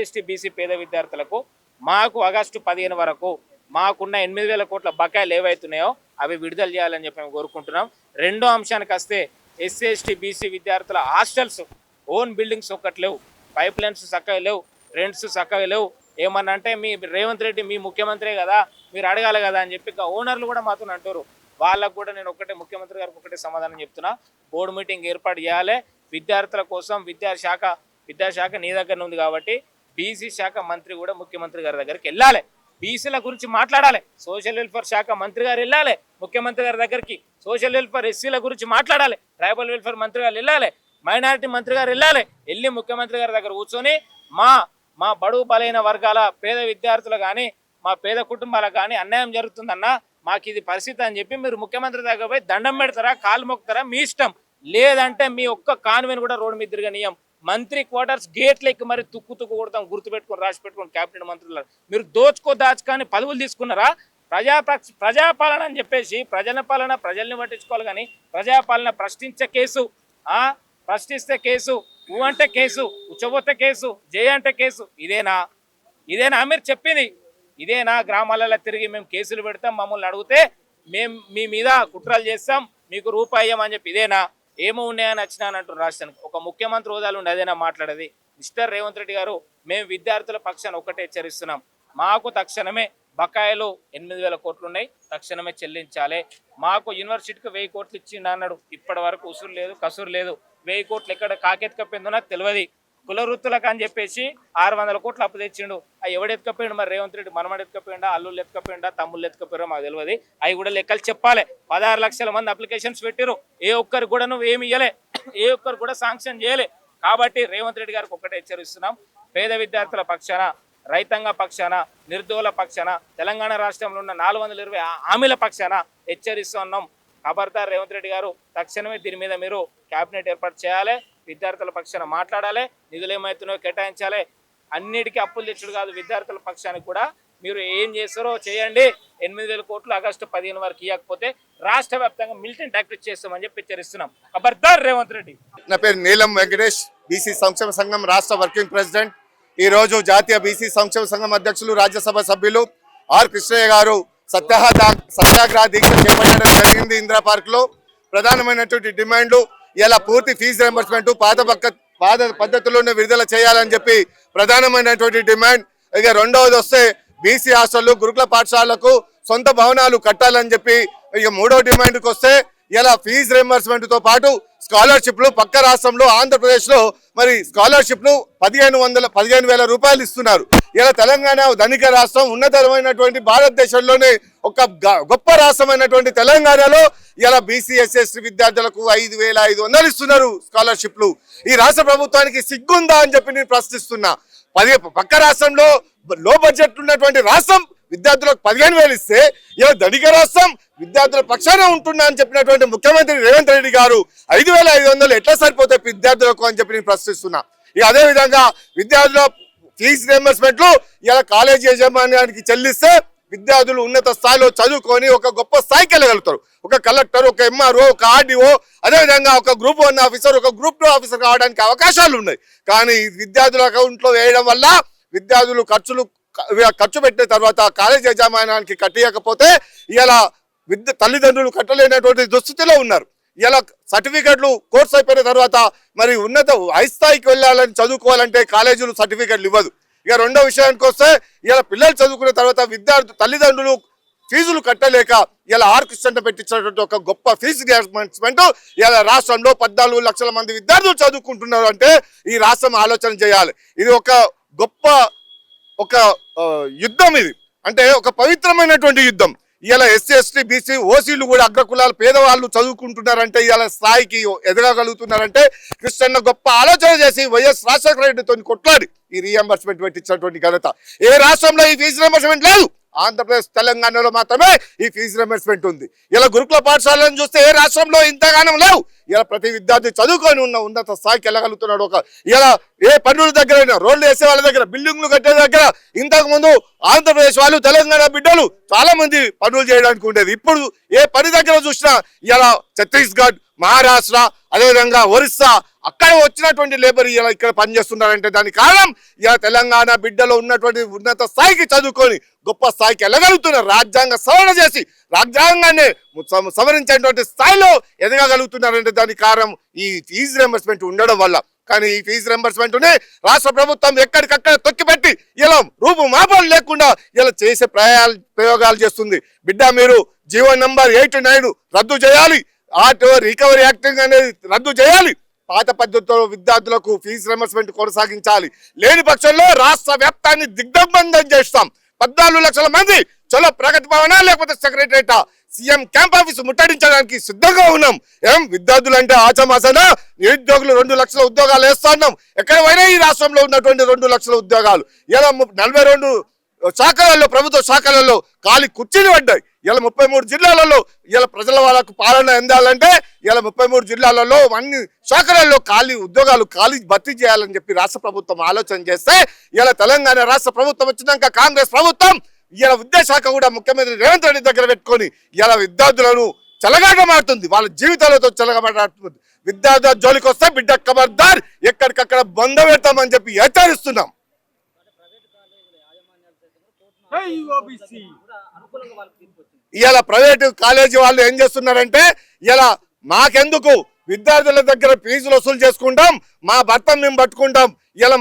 ఎస్టీ బీసీ పేద విద్యార్థులకు మాకు ఆగస్టు 15 వరకు మాకున్న 8,000 కోట్ల బకాయిలు ఏవైతున్నాయో అవి విడుదల చేయాలని చెప్పి మేము కోరుకుంటున్నాం. రెండో అంశానికి వస్తే ఎస్సీ ఎస్టీ బీసీ విద్యార్థుల హాస్టల్స్, ఓన్ బిల్డింగ్స్ ఒక్కటి లేవు, పైప్ లైన్స్ చక్కగా లేవు, రెంట్స్ చక్కగా లేవు. ఏమన్నా అంటే మీ రేవంత్ రెడ్డి మీ ముఖ్యమంత్రే కదా, మీరు అడగాలి కదా అని చెప్పి ఓనర్లు కూడా మాతో అంటారు. వాళ్ళకు కూడా నేను ముఖ్యమంత్రి గారికి ఒకటే సమాధానం చెప్తున్నా, బోర్డు మీటింగ్ ఏర్పాటు చేయాలి విద్యార్థుల కోసం. విద్యాశాఖ నీ దగ్గర ఉంది కాబట్టి బీసీ శాఖ మంత్రి కూడా ముఖ్యమంత్రి గారి దగ్గరికి వెళ్ళాలి, బీసీల గురించి మాట్లాడాలి. సోషల్ వెల్ఫేర్ శాఖ మంత్రి గారు వెళ్ళాలి ముఖ్యమంత్రి గారి దగ్గరికి, సోషల్ వెల్ఫేర్ ఎస్సీల గురించి మాట్లాడాలి, ట్రైబల్ వెల్ఫేర్ మంత్రి గారు వెళ్ళాలి, మైనారిటీ మంత్రి గారు వెళ్ళాలి. వెళ్ళి ముఖ్యమంత్రి గారి దగ్గర కూర్చొని మా బడుగు బలైన వర్గాల పేద విద్యార్థులు కానీ మా పేద కుటుంబాలకు కానీ అన్యాయం జరుగుతుందన్నా, మాకు ఇది పరిస్థితి అని చెప్పి మీరు ముఖ్యమంత్రి దగ్గర పోయి దండం పెడతారా, కాలు మొక్కుతారా మీ ఇష్టం. లేదంటే మీ ఒక్క కాన్వెన్ కూడా రోడ్డు మీద తిరగనీయం. మంత్రి క్వార్టర్స్ గేట్లకి మరి తుక్కు కొడతాం, గుర్తుపెట్టుకొని రాసి పెట్టుకొని క్యాబినెట్ మంత్రులు. మీరు దాచుకొని పదవులు తీసుకున్నారా? ప్రజాపాలన అని చెప్పేసి ప్రజల్ని పట్టించుకోవాలి కానీ ప్రజాపాలన ప్రశ్నిస్తే కేసు, ఊ అంటే కేసు, ఉచ్చబోతే కేసు, జయ అంటే కేసు. ఇదేనా మీరు చెప్పింది? ఇదేనా? గ్రామాలలో తిరిగి మేము కేసులు పెడతాం, మమ్మల్ని అడిగితే మేము మీ మీద కుట్రలు చేస్తాం, మీకు రూపాయి ఇయ్యమని చెప్పి ఇదేనా? ఏమో ఉన్నాయని వచ్చినానంటారు రాష్ట్రానికి. ఒక ముఖ్యమంత్రి హోదాలు ఉండి అదేనా మాట్లాడేది? మిస్టర్ రేవంత్ రెడ్డి గారు, మేము విద్యార్థుల పక్షాన్ని ఒకటే హెచ్చరిస్తున్నాం, మాకు తక్షణమే బకాయిలు 8,000 కోట్లు ఉన్నాయి, తక్షణమే చెల్లించాలి. మాకు యూనివర్సిటీకి 1,000 కోట్లు ఇచ్చిండు అన్నాడు, ఇప్పటి వరకు ఉసురు లేదు కసురు లేదు. 1,000 కోట్లు ఎక్కడ కాకెత్తుకపోయిందో నాకు తెలియదు. కుల వృత్తులకు అని చెప్పేసి 600 కోట్లు అప్పు తెచ్చిండు. అవి ఎవడెత్తుకపోయిండు? మరి రేవంత్ రెడ్డి మనమడు ఎత్తుకపోయిండా, అల్లుళ్ళు ఎత్తుకపోయిండా, తమ్ముళ్ళు ఎత్తుకపోయారో మాకు తెలియదు. అవి కూడా లెక్కలు చెప్పాలి. 16 లక్షల మంది అప్లికేషన్స్ పెట్టారు, ఏ ఒక్కరు కూడా నువ్వు ఏమి ఇవ్వలే, ఏ ఒక్కరు కూడా శాంక్షన్ చేయలే. కాబట్టి రేవంత్ రెడ్డి గారికి ఒకటే హెచ్చరిస్తున్నాం, పేద విద్యార్థుల పక్షాన, రైతాంగ పక్షాన, నిరుద్యోగుల పక్షాన, తెలంగాణ రాష్ట్రంలో ఉన్న 420 హామీల పక్షాన హెచ్చరిస్తున్నాం. ఖబర్దార్ రేవంత్ రెడ్డి గారు, తక్షణమే దీని మీద మీరు క్యాబినెట్ ఏర్పాటు చేయాలి, విద్యార్థుల పక్షాన మాట్లాడాలి, నిధులు ఏమవుతున్నాయో కేటాయించాలి. అన్నిటికీ అప్పులు తెచ్చుడు కాదు, విద్యార్థుల పక్షానికి కూడా మీరు ఏం చేస్తారో చేయండి. 8,000 కోట్లు ఆగస్టు 15 వరకు ఇవ్వకపోతే రాష్ట్ర వ్యాప్తంగా మిలిటెంట్ యాక్టివిటీ చేస్తామని చెప్పి హెచ్చరిస్తున్నాం. ఖబర్దార్ రేవంత్ రెడ్డి. నా పేరు నీలం వెంకటేష్, బీసీ సంక్షేమ సంఘం రాష్ట్ర వర్కింగ్ ప్రెసిడెంట్. ఈ రోజు జాతీయ బీసీ సంక్షేమ సంఘం అధ్యక్షులు, రాజ్యసభ సభ్యులు ఆర్ కృష్ణయ్య గారు సత్యాగ్రహ దీక్ష చేపట్టడం జరిగింది ఇందిరా పార్క్ లో. ప్రధానమైనటువంటి డిమాండ్లు ఇలా పూర్తి ఫీజు రియంబర్స్మెంట్ పాత పద్ధతుల్లోనే విడుదల చేయాలని చెప్పి ప్రధానమైనటువంటి డిమాండ్. ఇక రెండవది వస్తే బీసీ హాస్టళ్లు, గురుకుల పాఠశాలకు సొంత భవనాలు కట్టాలని చెప్పి. ఇక మూడో డిమాండ్కి వస్తే ఇలా ఫీజు రియంబర్స్మెంట్ తో పాటు స్కాలర్షిప్లు పక్క రాష్ట్రంలో ఆంధ్రప్రదేశ్ లో మరి స్కాలర్షిప్లు 15,000 రూపాయలు ఇస్తున్నారు. ఇలా తెలంగాణ ధనిక రాష్ట్రం, ఉన్నతమైనటువంటి భారతదేశంలోనే ఒక గొప్ప రాష్ట్రమైనటువంటి తెలంగాణలో ఇలా బీసీ ఎస్సీ విద్యార్థులకు 5,500 ఇస్తున్నారు స్కాలర్షిప్లు. ఈ రాష్ట్ర ప్రభుత్వానికి సిగ్గుందా అని చెప్పి నేను ప్రశ్నిస్తున్నా. పక్క రాష్ట్రంలో లో బడ్జెట్ ఉన్నటువంటి రాష్ట్రం విద్యార్థులకు 15,000 ఇస్తే ఇలా ధనిక రాష్ట్రం విద్యార్థుల పక్షాన ఉంటున్నా అని చెప్పినటువంటి ముఖ్యమంత్రి రేవంత్ రెడ్డి గారు 5,500 ఎట్లా సరిపోతాయి విద్యార్థులకు అని చెప్పి నేను ప్రశ్నిస్తున్నా. ఇక అదే విధంగా విద్యార్థుల ఫీజు రియంబర్స్మెంట్లు ఇలా కాలేజీ యాజమాన్యానికి చెల్లిస్తే విద్యార్థులు ఉన్నత స్థాయిలో చదువుకొని ఒక గొప్ప స్థాయికి వెళ్ళగలుగుతారు. ఒక కలెక్టర్, ఒక ఎంఆర్ఓ, ఒక ఆర్డీఓ, అదేవిధంగా ఒక గ్రూప్ 1 ఆఫీసర్, ఒక గ్రూప్ 2 ఆఫీసర్ కావడానికి అవకాశాలు ఉన్నాయి. కానీ విద్యార్థుల అకౌంట్లో వేయడం వల్ల విద్యార్థులు ఖర్చు పెట్టిన తర్వాత కాలేజ్ యాజమాన్యానికి కట్టియకపోతే ఇలా తల్లిదండ్రులు కట్టలేనటువంటి దుస్థితిలో ఉన్నారు. ఇలా సర్టిఫికెట్లు కోర్స్ అయిపోయిన తర్వాత మరి ఉన్నత హై స్థాయికి వెళ్ళాలని చదువుకోవాలంటే కాలేజీలు సర్టిఫికెట్లు ఇవ్వదు. ఇక రెండో విషయానికి వస్తే ఇలా పిల్లలు చదువుకున్న తర్వాత తల్లిదండ్రులు ఫీజులు కట్టలేక ఇలా ఆర్కెస్ట్రా పెట్టించినటువంటి ఒక గొప్ప ఫీజు రియంబర్స్మెంట్ ఇలా రాష్ట్రంలో 14 లక్షల మంది విద్యార్థులు చదువుకుంటున్నారు అంటే ఈ రాష్ట్రం ఆలోచన చేయాలి. ఇది ఒక గొప్ప యుద్ధం. ఇది అంటే ఒక పవిత్రమైనటువంటి యుద్ధం. ఇలా ఎస్సీ, ఎస్టీ, బీసీ, ఓసీలు కూడా అగ్రకులాలు పేదవాళ్ళు చదువుకుంటున్నారంటే ఇలా స్థాయికి ఎదగగలుగుతున్నారంటే కృష్ణన్న గొప్ప ఆలోచన చేసి వైఎస్ రాజశేఖర రెడ్డితో కొట్లాడి ఈ రియంబర్స్మెంట్ పెట్టించినటువంటి ఘనత. ఏ రాష్ట్రంలో ఈ ఫీజు రియంబర్స్మెంట్ లేదు. ఆంధ్రప్రదేశ్, తెలంగాణలో మాత్రమే ఈ ఫీజు రియంబర్స్మెంట్ ఉంది. ఇలా గురుకుల పాఠశాలను చూస్తే ఏ రాష్ట్రంలో ఇంతగానం లేవు. ఇలా ప్రతి విద్యార్థి చదువుకొని ఉన్నత స్థాయికి వెళ్ళగలుగుతున్నాడు. ఇలా ఏ పన్నుల దగ్గర, రోడ్లు వేసే వాళ్ళ దగ్గర, బిల్డింగ్లు కట్టే దగ్గర ఇంతకు ముందు ఆంధ్రప్రదేశ్ వాళ్ళు, తెలంగాణ బిడ్డలు చాలా మంది పనులు చేయడానికి ఉండేది. ఇప్పుడు ఏ పని దగ్గర చూసినా ఇలా ఛత్తీస్గఢ్, మహారాష్ట్ర, అదేవిధంగా ఒరిస్సా అక్కడ వచ్చినటువంటి లేబర్ ఇలా ఇక్కడ పనిచేస్తున్నారంటే దానికి కారణం ఇలా తెలంగాణ బిడ్డలో ఉన్నటువంటి ఉన్నత స్థాయికి చదువుకొని గొప్ప స్థాయికి వెళ్ళగలుగుతున్నారు. రాజ్యాంగ సవరణ చేసి రాజ్యాంగాన్ని సవరించేటువంటి స్థాయిలో ఎదగగలుగుతున్నారంటే దానికి కారణం ఈ ఫీజు రియంబర్స్మెంట్ ఉండడం వల్ల. కానీ ఈ ఫీజు రియంబర్స్మెంట్ ని రాష్ట్ర ప్రభుత్వం ఎక్కడికక్కడ తొక్కిపెట్టి ఇలా రూపు మాపాలు లేకుండా ఇలా చేసే ప్రయోగాలు చేస్తుంది. బిడ్డ మీరు జీవో నంబర్ 8, 9 రద్దు చేయాలి. ఆటో రికవరీ యాక్టింగ్ అనేది రద్దు చేయాలి. పాత పద్ధతితో విద్యార్థులకు ఫీజు రియంబర్స్మెంట్ కొనసాగించాలి. లేని పక్షంలో రాష్ట్ర వ్యాప్తాన్ని దిగ్బంధం చేస్తాం. 14 లక్షల మంది చలో ప్రగతి భవన లేకపోతే సెక్రటరేట్, సీఎం క్యాంప్ ఆఫీస్ ముట్టడించడానికి సిద్ధంగా ఉన్నాం. విద్యార్థులు అంటే ఆచమాసన నిరుద్యోగులు 2 లక్షల ఉద్యోగాలు వేస్తున్నాం. ఎక్కడ పోయినా ఈ రాష్ట్రంలో ఉన్నటువంటి 2 లక్షల ఉద్యోగాలు ఇలా 42 శాఖలలో, ప్రభుత్వ శాఖలలో ఖాళీ కుర్చీలు పడ్డాయి. ఇలా 33 జిల్లాలలో ఇలా ప్రజల వాళ్ళకు పాలన అందాలంటే ఇలా 33 జిల్లాలలో అన్ని శాఖలలో ఉద్యోగాలు భర్తీ చేయాలని చెప్పి రాష్ట్ర ప్రభుత్వం ఆలోచన చేస్తే ఇలా తెలంగాణ రాష్ట్ర ప్రభుత్వం వచ్చినాక కాంగ్రెస్ ప్రభుత్వం ఇలా విద్యాశాఖ కూడా ముఖ్యమంత్రి రేవంత్ రెడ్డి దగ్గర పెట్టుకొని ఇలా విద్యార్థులను చెలగాటమాడుతుంది. వాళ్ళ జీవితాలతో చెలగాటమాడుతుంది. విద్యార్థుల జోలికి వస్తే బిడ్డ ఖబర్దార్, ఎక్కడికక్కడ బంద పెడతామని చెప్పి హెచ్చరిస్తున్నాం. ఇలా ప్రైవేటు కాలేజీ వాళ్ళు ఏం చేస్తున్నారంటే ఇలా మాకెందుకు విద్యార్థుల దగ్గర ఫీజులు వసూలు చేసుకుంటాం, మా భర్తను మేము పట్టుకుంటాం, ఇలా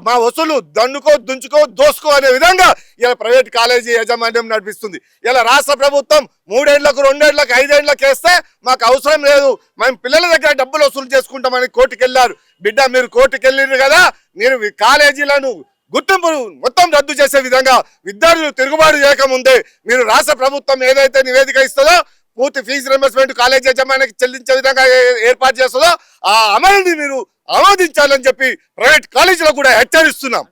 మా వసూలు దండుకో, దుంచుకో, దోసుకో అనే విధంగా ఇలా ప్రైవేట్ కాలేజీ యాజమాన్యం నడిపిస్తుంది. ఇలా రాష్ట్ర ప్రభుత్వం 3 ఏళ్లకు, 2 ఏళ్లకు, 5 ఏళ్లకు వేస్తే మాకు అవసరం లేదు, మేము పిల్లల దగ్గర డబ్బులు వసూలు చేసుకుంటామని కోర్టుకు వెళ్ళారు. బిడ్డ మీరు కోర్టుకు వెళ్ళారు కదా, మీరు కాలేజీలను గుర్తింపు మొత్తం రద్దు చేసే విధంగా విద్యార్థులు తిరుగుబాటు చేయకముందే మీరు రాష్ట్ర ప్రభుత్వం ఏదైతే నివేదిక ఇస్తుందో పూర్తి ఫీజు రియంబర్స్మెంట్ కాలేజీ యజమానికి చెల్లించే విధంగా ఏర్పాటు చేస్తుందో ఆ అమలుని మీరు ఆమోదించాలని చెప్పి ప్రైవేట్ కాలేజీలో కూడా హెచ్చరిస్తున్నాం.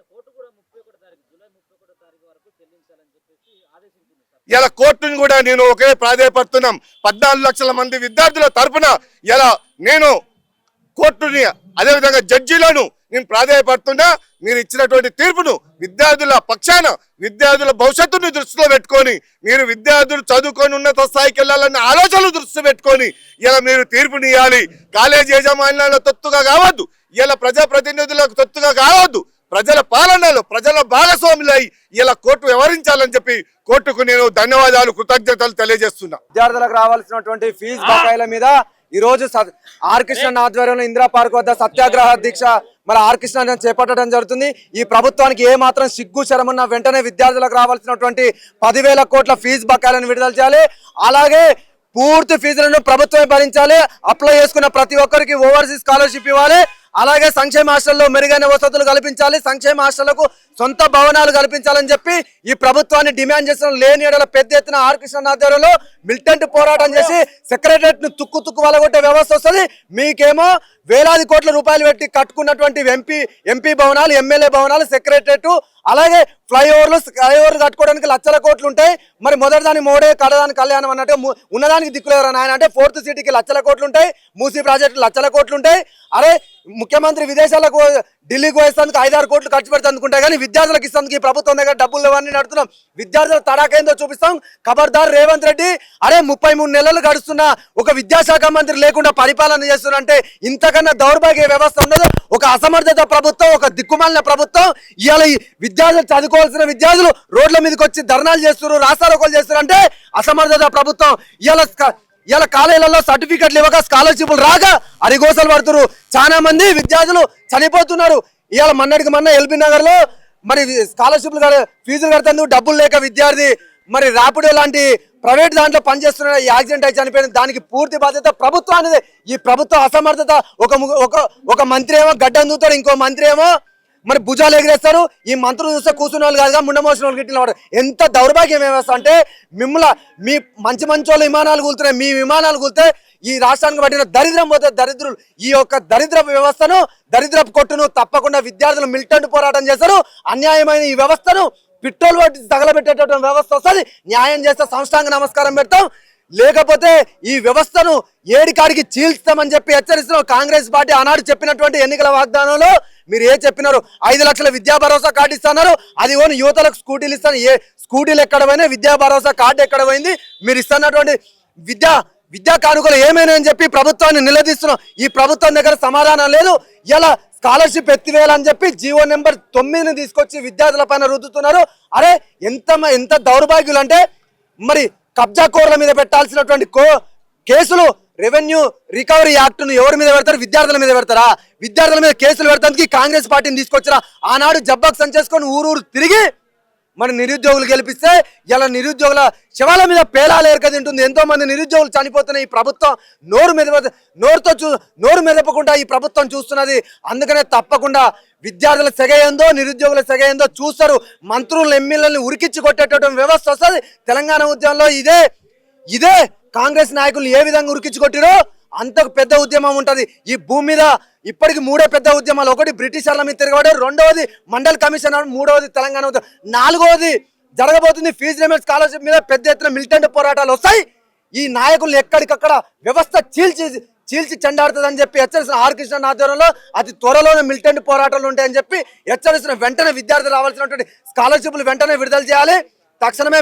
ఇలా కోర్టును కూడా నేను ఒకే ప్రాధాయపడుతున్నాం. 14 లక్షల మంది విద్యార్థుల తరఫున ఇలా నేను కోర్టుని అదేవిధంగా జడ్జీలను నేను ప్రాధాయపడుతున్నా. మీరు ఇచ్చినటువంటి తీర్పును విద్యార్థుల పక్షాన, విద్యార్థుల భవిష్యత్తుని దృష్టిలో పెట్టుకొని, మీరు విద్యార్థులు చదువుకొని ఉన్నత స్థాయికి వెళ్ళాలన్న ఆలోచనలు దృష్టి పెట్టుకొని ఇలా మీరు తీర్పునియాలి. కాలేజీ యాజమాన్యాల తొత్తుగా కావద్దు, ఇలా ప్రజాప్రతినిధులకు తొత్తుగా కావద్దు, ప్రజల పాలనలో ప్రజల భాగస్వాములై ఇలా కోర్టు వ్యవహరించాలని చెప్పి కోర్టుకు నేను ధన్యవాదాలు, కృతజ్ఞతలు తెలియజేస్తున్నా. విద్యార్థులకు రావాల్సినటువంటి ఫీజు బకాయిల మీద ఈ రోజు ఆర్ కృష్ణ ఆధ్వర్యంలో ఇందిరా పార్క్ వద్ద సత్యాగ్రహ దీక్ష మరి ఆర్ కృష్ణ చేపట్టడం జరుగుతుంది. ఈ ప్రభుత్వానికి ఏ మాత్రం సిగ్గు శరమున్న వెంటనే విద్యార్థులకు రావాల్సినటువంటి 10,000 కోట్ల ఫీజు బకాయిలను విడుదల చేయాలి. అలాగే పూర్తి ఫీజులను ప్రభుత్వమే భరించాలి. అప్లై చేసుకున్న ప్రతి ఒక్కరికి ఓవర్సీస్ స్కాలర్షిప్ ఇవ్వాలి. అలాగే సంక్షేమ హాస్టల్లో మెరుగైన వసతులు కల్పించాలి. సంక్షేమ హాస్టళ్లకు సొంత భవనాలు కల్పించాలని చెప్పి ఈ ప్రభుత్వాన్ని డిమాండ్ చేసిన లేని ఏడల పెద్ద ఎత్తున ఆర్ కృష్ణ ఆధ్వర్యంలో మిలిటెంట్ పోరాటం చేసి సెక్రటరియట్ ను తుక్కు వలగొట్టే వ్యవస్థ వస్తుంది. మీకేమో వేలాది కోట్ల రూపాయలు పెట్టి కట్టుకున్నటువంటి ఎంపీ భవనాలు, ఎమ్మెల్యే భవనాలు, సెక్రటరియట్, అలాగే ఫ్లైఓవర్లు కట్టుకోవడానికి లక్షల కోట్లు ఉంటాయి. మరి మొదటి దాని మోడే కడదాని కళ్యాణం అన్నట్టు ఉన్నదానికి దిక్కులేరు ఆయన అంటే 4th సిటీకి లక్షల కోట్లు ఉంటాయి, మూసీ ప్రాజెక్టు లక్షల కోట్లు ఉంటాయి. అరే ముఖ్యమంత్రి విదేశాలకు ఢిల్లీకి పోయేందుకు 5-6 కోట్లు ఖర్చు పెడతానుకుంటాయి కానీ విద్యార్థులకు ఇస్తానికి ఈ ప్రభుత్వం దగ్గర డబ్బులు లేవని నడుతున్నాం. విద్యార్థుల తడాకేందో చూపిస్తాం. ఖబర్దార్ రేవంత్ రెడ్డి, అరే 33 నెలలు గడుస్తున్నా ఒక విద్యాశాఖ మంత్రి లేకుండా పరిపాలన చేస్తున్నారంటే ఇంతకన్నా దౌర్భాగ్య వ్యవస్థ ఉండదు. ఒక అసమర్థత ప్రభుత్వం, ఒక దిక్కుమాలిన ప్రభుత్వం. ఇవాళ ఈ విద్యార్థులు, చదువుకోవాల్సిన విద్యార్థులు రోడ్ల మీదకి వచ్చి ధర్నాలు చేస్తున్నారు, రాస్తారోకోలు చేస్తున్నారు అంటే అసమర్థత ప్రభుత్వం. ఇవాళ కాలేజీలలో సర్టిఫికెట్లు ఇవ్వక, స్కాలర్షిప్లు రాక అరిగోసలు పడుతున్నారు. చాలా మంది విద్యార్థులు చనిపోతున్నారు. ఇవాళ మొన్న ఎల్బీ నగర్ లో మరి స్కాలర్షిప్లు ఫీజులు కడుతుంది డబ్బులు లేక విద్యార్థి మరి ర్యాపిడో లాంటి ప్రైవేట్ దాంట్లో పనిచేస్తున్న యాక్సిడెంట్ అయి చనిపోయింది. దానికి పూర్తి బాధ్యత ప్రభుత్వానిదే. ఈ ప్రభుత్వ అసమర్థత. ఒక మంత్రి ఏమో గడ్డం దూతాడు, ఇంకో మంత్రి ఏమో మరి భుజాలు ఎగిరేస్తారు. ఈ మంత్రులు చూస్తే కూర్చున్న వాళ్ళు కాదుగా ముండమోసిన వాళ్ళు గిట్టిన వాడు. ఎంత దౌర్భాగ్యం వ్యవస్థ అంటే మీ మంచి వాళ్ళు విమానాలు కూలుతున్నాయి, మీ విమానాలు కూలితే ఈ రాష్ట్రానికి పట్టిన దరిద్రం పోతే దరిద్రులు. ఈ యొక్క దరిద్ర వ్యవస్థను, దరిద్రపు కొట్టును తప్పకుండా విద్యార్థులు మిలిటెంట్ పోరాటం చేస్తారు. అన్యాయమైన ఈ వ్యవస్థను పిట్టోలు పట్టి తగలబెట్టేటటువంటి వ్యవస్థ వస్తుంది. న్యాయం చేస్తే సాష్టాంగ నమస్కారం పెడతాం. లేకపోతే ఈ వ్యవస్థను ఏడికాడికి చీల్స్తామని చెప్పి హెచ్చరిస్తున్నాం. కాంగ్రెస్ పార్టీ ఆనాడు చెప్పినటువంటి ఎన్నికల వాగ్దానంలో మీరు ఏ చెప్పినారు? 5 లక్షల విద్యా భరోసా కార్డు ఇస్తున్నారు. అది ఓన్ యువతలకు స్కూటీలు ఇస్తాను. ఏ స్కూటీలు ఎక్కడ పోయినా విద్యా భరోసా కార్డు ఎక్కడ పోయింది? మీరు ఇస్తున్నటువంటి విద్యా కానుకలు ఏమైనా అని చెప్పి ప్రభుత్వాన్ని నిలదీస్తున్నాం. ఈ ప్రభుత్వం దగ్గర సమాధానం లేదు. ఇలా స్కాలర్షిప్ ఎత్తివేయాలని చెప్పి జీవో నెంబర్ 9ని తీసుకొచ్చి విద్యార్థుల పైన రుద్దుతున్నారు. అరే ఎంత దౌర్భాగ్యులు అంటే మరి కబ్జా కోర్ల మీద పెట్టాల్సినటువంటి కేసులు రెవెన్యూ రికవరీ యాక్ట్ ను ఎవరి మీద పెడతారు? విద్యార్థుల మీద పెడతారా? విద్యార్థుల మీద కేసులు పెడతానికి కాంగ్రెస్ పార్టీని తీసుకొచ్చిరా. ఆనాడు జబ్బాకు సంచేసుకొని ఊరు ఊరు మన నిరుద్యోగులు గెలిపిస్తే ఇలా నిరుద్యోగుల శవాల మీద పేలాలు ఏర్కదింటుంది. ఎంతో మంది నిరుద్యోగులు చనిపోతున్న ఈ ప్రభుత్వం నోరు మెదపకుండా ఈ ప్రభుత్వం చూస్తున్నది. అందుకనే తప్పకుండా విద్యార్థుల సెగయందో నిరుద్యోగుల సెగయందో చూస్తారు. మంత్రులు ఎమ్మెల్యేలను ఉరికిచ్చి కొట్టేటటువంటి వ్యవస్థ వస్తుంది. తెలంగాణ ఉద్యమంలో ఇదే కాంగ్రెస్ నాయకులు ఏ విధంగా ఉరికిచ్చి కొట్టిరో అంతకు పెద్ద ఉద్యమం ఉంటది. ఈ భూమి మీద ఇప్పటికి 3 పెద్ద ఉద్యమాలు. ఒకటి బ్రిటిషర్ల మీద తిరగబడే, 2వది మండల్ కమిషన్, 3వది తెలంగాణ ఉద్యమం, 4వది జరగబోతుంది ఫీజు రిమెంట్ స్కాలర్షిప్ మీద పెద్ద ఎత్తున మిలిటెంట్ పోరాటాలు వస్తాయి. ఈ నాయకులు ఎక్కడికక్కడ వ్యవస్థ చీల్చి చెండాడుతుందని చెప్పి హెచ్చరిస్తున్న ఆర్ కృష్ణ ఆధ్వర్యంలో అతి త్వరలోనే మిలిటెంట్ పోరాటాలు ఉంటాయని చెప్పి హెచ్చరిస్తున్న వెంటనే విద్యార్థులు రావాల్సినటువంటి స్కాలర్షిప్లు వెంటనే విడుదల చేయాలి. తక్షణమే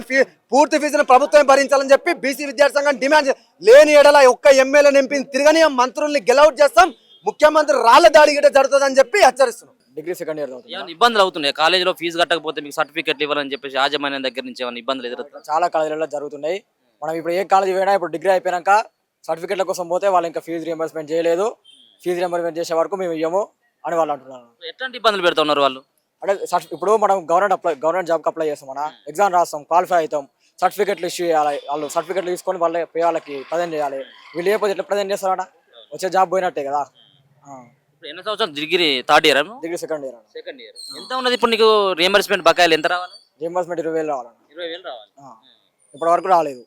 పూర్తి ఫీజును ప్రభుత్వం భరించాలని చెప్పి బీసీ విద్యార్థి సంఘం డిమాండ్. లేని ఎడల ఒక్క ఎమ్మెల్యేని ఎంపీని తిరగని మంత్రుల్ని గెలౌట్ చేస్తాం, ముఖ్యమంత్రి రాళ్ల దాడి గిట్ట జరుగుతుందని చెప్పి హెచ్చరిస్తున్నాం. డిగ్రీ సెకండ్ ఇయర్ ఏమైనా ఇబ్బందులు అవుతున్నాయి? కాలేజీలో ఫీజు కట్టకపోతే మీకు సర్టిఫికెట్లు ఇవ్వాలని చెప్పేసి యాజమాన్యం దగ్గర నుంచి ఏమైనా ఇబ్బందులు ఎదురవుతాయి? చాలా కాలేజీలలో జరుగుతున్నాయి. మనం ఇప్పుడు ఏ కాలేజీ పోయినా ఇప్పుడు డిగ్రీ అయిపోయాక సర్టిఫికెట్ల కోసం పోతే వాళ్ళు ఇంకా ఫీజు రియంబర్స్మెంట్ చేయలేదు, ఫీజు రియంబర్స్మెంట్ చేసే వరకు మేము ఇవ్వము అని వాళ్ళు అంటున్నారు. ఎట్లాంటి ఇబ్బందులు పెడుతున్నారు వాళ్ళు? అంటే ఇప్పుడు మనం గవర్నమెంట్ జాబ్కి అప్లై చేస్తాం, మన ఎగ్జామ్ రాస్తాం, క్వాలిఫై అవుతాం, సర్టిఫికెట్లు ఇష్యూ చేయాలి. వాళ్ళు సర్టిఫికెట్లు తీసుకొని వాళ్ళకి ప్రజెంట్ చేయాలి. వీళ్ళు లేకపోతే ఎట్లా ప్రజెంట్ చేస్తారట? వచ్చే జాబ్ పోయినట్టే కదా. ఎన్ని సంవత్సరం? Degree third year, degree second year. ఎంత ఉన్నది ఇప్పుడు నీకు రియంబర్స్మెంట్ బకాయిలు? ఎంత రావాలి? రియంబర్స్మెంట్ 20,000 రావాలి. 20,000 రావాలి. ఇప్పటి వరకు రాలేదు.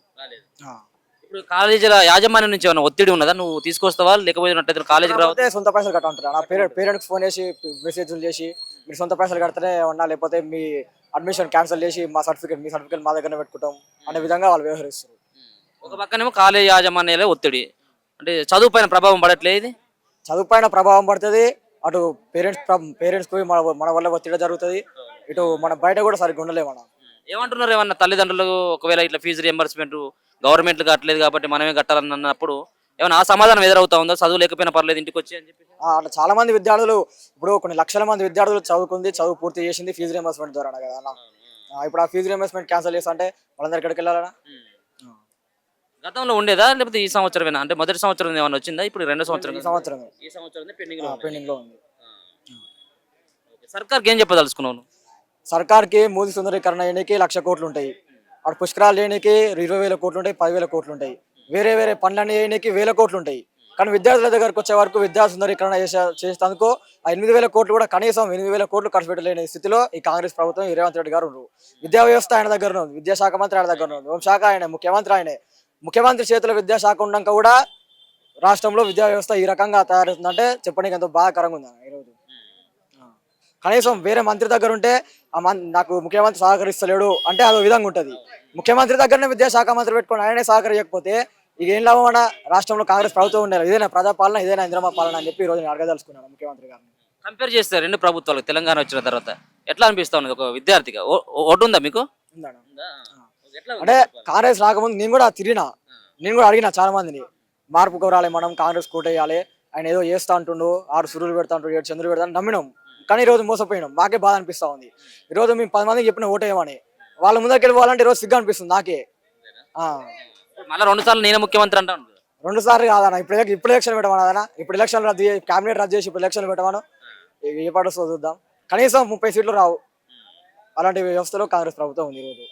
ఇప్పుడు కాలేజీల యాజమాన్యం నుంచి ఏమైనా ఒత్తిడి ఉన్నదా? నువ్వు తీసుకొస్తావా? లేకపోతే కాలేజీకి రాకపోతే సొంత పైసలు కట్టమంటారు. నా పేరెంట్స్ ఫోన్ చేసి మెసేజ్లు చేసి మీరు సొంత పైసలు కడితేనే ఉన్నా, లేకపోతే మీ అడ్మిషన్ క్యాన్సిల్ చేసి మీ సర్టిఫికేట్ మా దగ్గర పెట్టుకుంటాం అనే విధంగా వాళ్ళు వ్యవహరిస్తారు. ఒక పక్కనేమో కాలేజ్ యాజమాన్యాలే ఒత్తిడి, అంటే చదువు పైన ప్రభావం పడట్లేదు. చదువు పైన ప్రభావం పడుతుంది. అటు పేరెంట్స్కి మన వల్ల ఒత్తిడి జరుగుతుంది. ఇటు మన బయట కూడా సరిగ్గా ఉండలేము. మనం ఏమంటున్నారు? ఏమన్నా తల్లిదండ్రులు ఒకవేళ ఇట్లా ఫీజు రియంబర్స్మెంట్ గవర్నమెంట్ కట్టలేదు కాబట్టి మనమే కట్టాలని అన్నప్పుడు ఏమైనా ఆ సమాధానం ఎదురవుతా ఉందా? చదువు లేకపోయినా పర్లేదు ఇంటికి వచ్చి అని చెప్పి. అట్లా చాలా మంది విద్యార్థులు, ఇప్పుడు కొన్ని లక్షల మంది విద్యార్థులు చదువు పూర్తి చేసింది ఫీజు రియంబర్స్మెంట్ ద్వారా కదా. ఇప్పుడు ఆ ఫీజు రియంబర్స్మెంట్ క్యాన్సిల్ చేస్తా అంటే వాళ్ళందరూ ఎక్కడికి వెళ్ళాలన్నా? గతంలో ఉండేదా లేకపోతే ఈ సంవత్సరమేనా? అంటే మొదటి సంవత్సరం ఏమైనా వచ్చిందా? ఇప్పుడు 2వ సంవత్సరం? ఈ సంవత్సరం పెండింగ్ లో ఉంది. సర్కార్కి ఏం చెప్పదలుచుకున్నావు? సర్కార్కి మూసి సుందరీకరణ చేయడానికి 1,00,000 కోట్లు ఉంటాయి. అటు పుష్కరాలు చేయడానికి 20,000 కోట్లు ఉంటాయి, 10,000 కోట్లు ఉంటాయి. వేరే పనులన్నీ చేయడానికి 1,000 కోట్లు ఉంటాయి. కానీ విద్యార్థుల దగ్గరకు వచ్చే వరకు విద్యార్థి సుందరీకరణ చేసేందుకు ఆ 8,000 కోట్లు కూడా కనీసం 8,000 కోట్లు ఖర్చు పెట్టలేని స్థితిలో ఈ కాంగ్రెస్ ప్రభుత్వం, ఈ రేవంత్ రెడ్డి గారు ఉన్నారు. విద్యా వ్యవస్థ ఆయన దగ్గర ఉంది, విద్యాశాఖ మంత్రి ఆయన దగ్గర ఉంది, హోంశాఖ ఆయనే, ముఖ్యమంత్రి ఆయనే. ముఖ్యమంత్రి చేతిలో విద్యాశాఖ ఉండక కూడా రాష్ట్రంలో విద్యా వ్యవస్థ ఈ రకంగా తయారవుతుందంటే చెప్పడానికి ఎంతో బాధాకరంగా ఉంది ఈరోజు. కనీసం వేరే మంత్రి దగ్గర ఉంటే నాకు ముఖ్యమంత్రి సహకరిస్తలేడు అంటే అదో విధంగా ఉంటుంది. ముఖ్యమంత్రి దగ్గరనే విద్యాశాఖ మంత్రి పెట్టుకొని ఆయనే సహకరించకపోతే ఇక ఏం లాభం అన్న? రాష్ట్రంలో కాంగ్రెస్ ప్రభుత్వం ఉండాలి. ఇదేనా ప్రజాపాలన, ఇదేనా ఇంద్రమ పాలన అని చెప్పి ఈ రోజు నేను అడగదలుచుకున్నాను ముఖ్యమంత్రి గారిని. కంపేర్ చేస్తారు రెండు ప్రభుత్వాలు తెలంగాణ వచ్చిన తర్వాత. ఎట్లా అనిపిస్తా ఉన్నది ఒక విద్యార్థిగా? ఓటు ఉందా మీకు? ఎట్లా ఉంది? అంటే కాంగ్రెస్ రాకముందు నేను కూడా తిరిగినా, నేను కూడా అడిగిన చాలా మందిని, మార్పు కోరాలి, మనం కాంగ్రెస్ కోటేయాలి, ఆయన ఏదో చేస్తా అంటుండు, 6 సురులు పెడతా అంటుండు, 7 చంద్రులు పెడతా నమ్మినాం. కానీ ఈరోజు మోసపోయినాం, మాకే బాధ అనిపిస్తా ఉంది. ఈరోజు మేము 10 మందికి చెప్పిన ఓటేయమని, వాళ్ళ ముందరికి వెళ్ళిపోవాలంటే ఈరోజు సిగ్గు అనిపిస్తుంది నాకే. మళ్ళీ 2 సార్లు నేనే ముఖ్యమంత్రి అంటా ఉంది. 2 సార్లు కాదన్న, ఇప్పుడు ఎలక్షన్ పెట్టమన్నా, ఇప్పుడు ఎలక్షన్ రద్దు క్యాబినెట్ రద్దు చేసి ఇప్పుడు ఎలక్షన్ పెట్టమను, ఏ పడుస్తుందో చూద్దాం. కనీసం 30 సీట్లు రావు. అలాంటి వ్యవస్థలో కాంగ్రెస్ ప్రభుత్వం ఉంది ఈరోజు.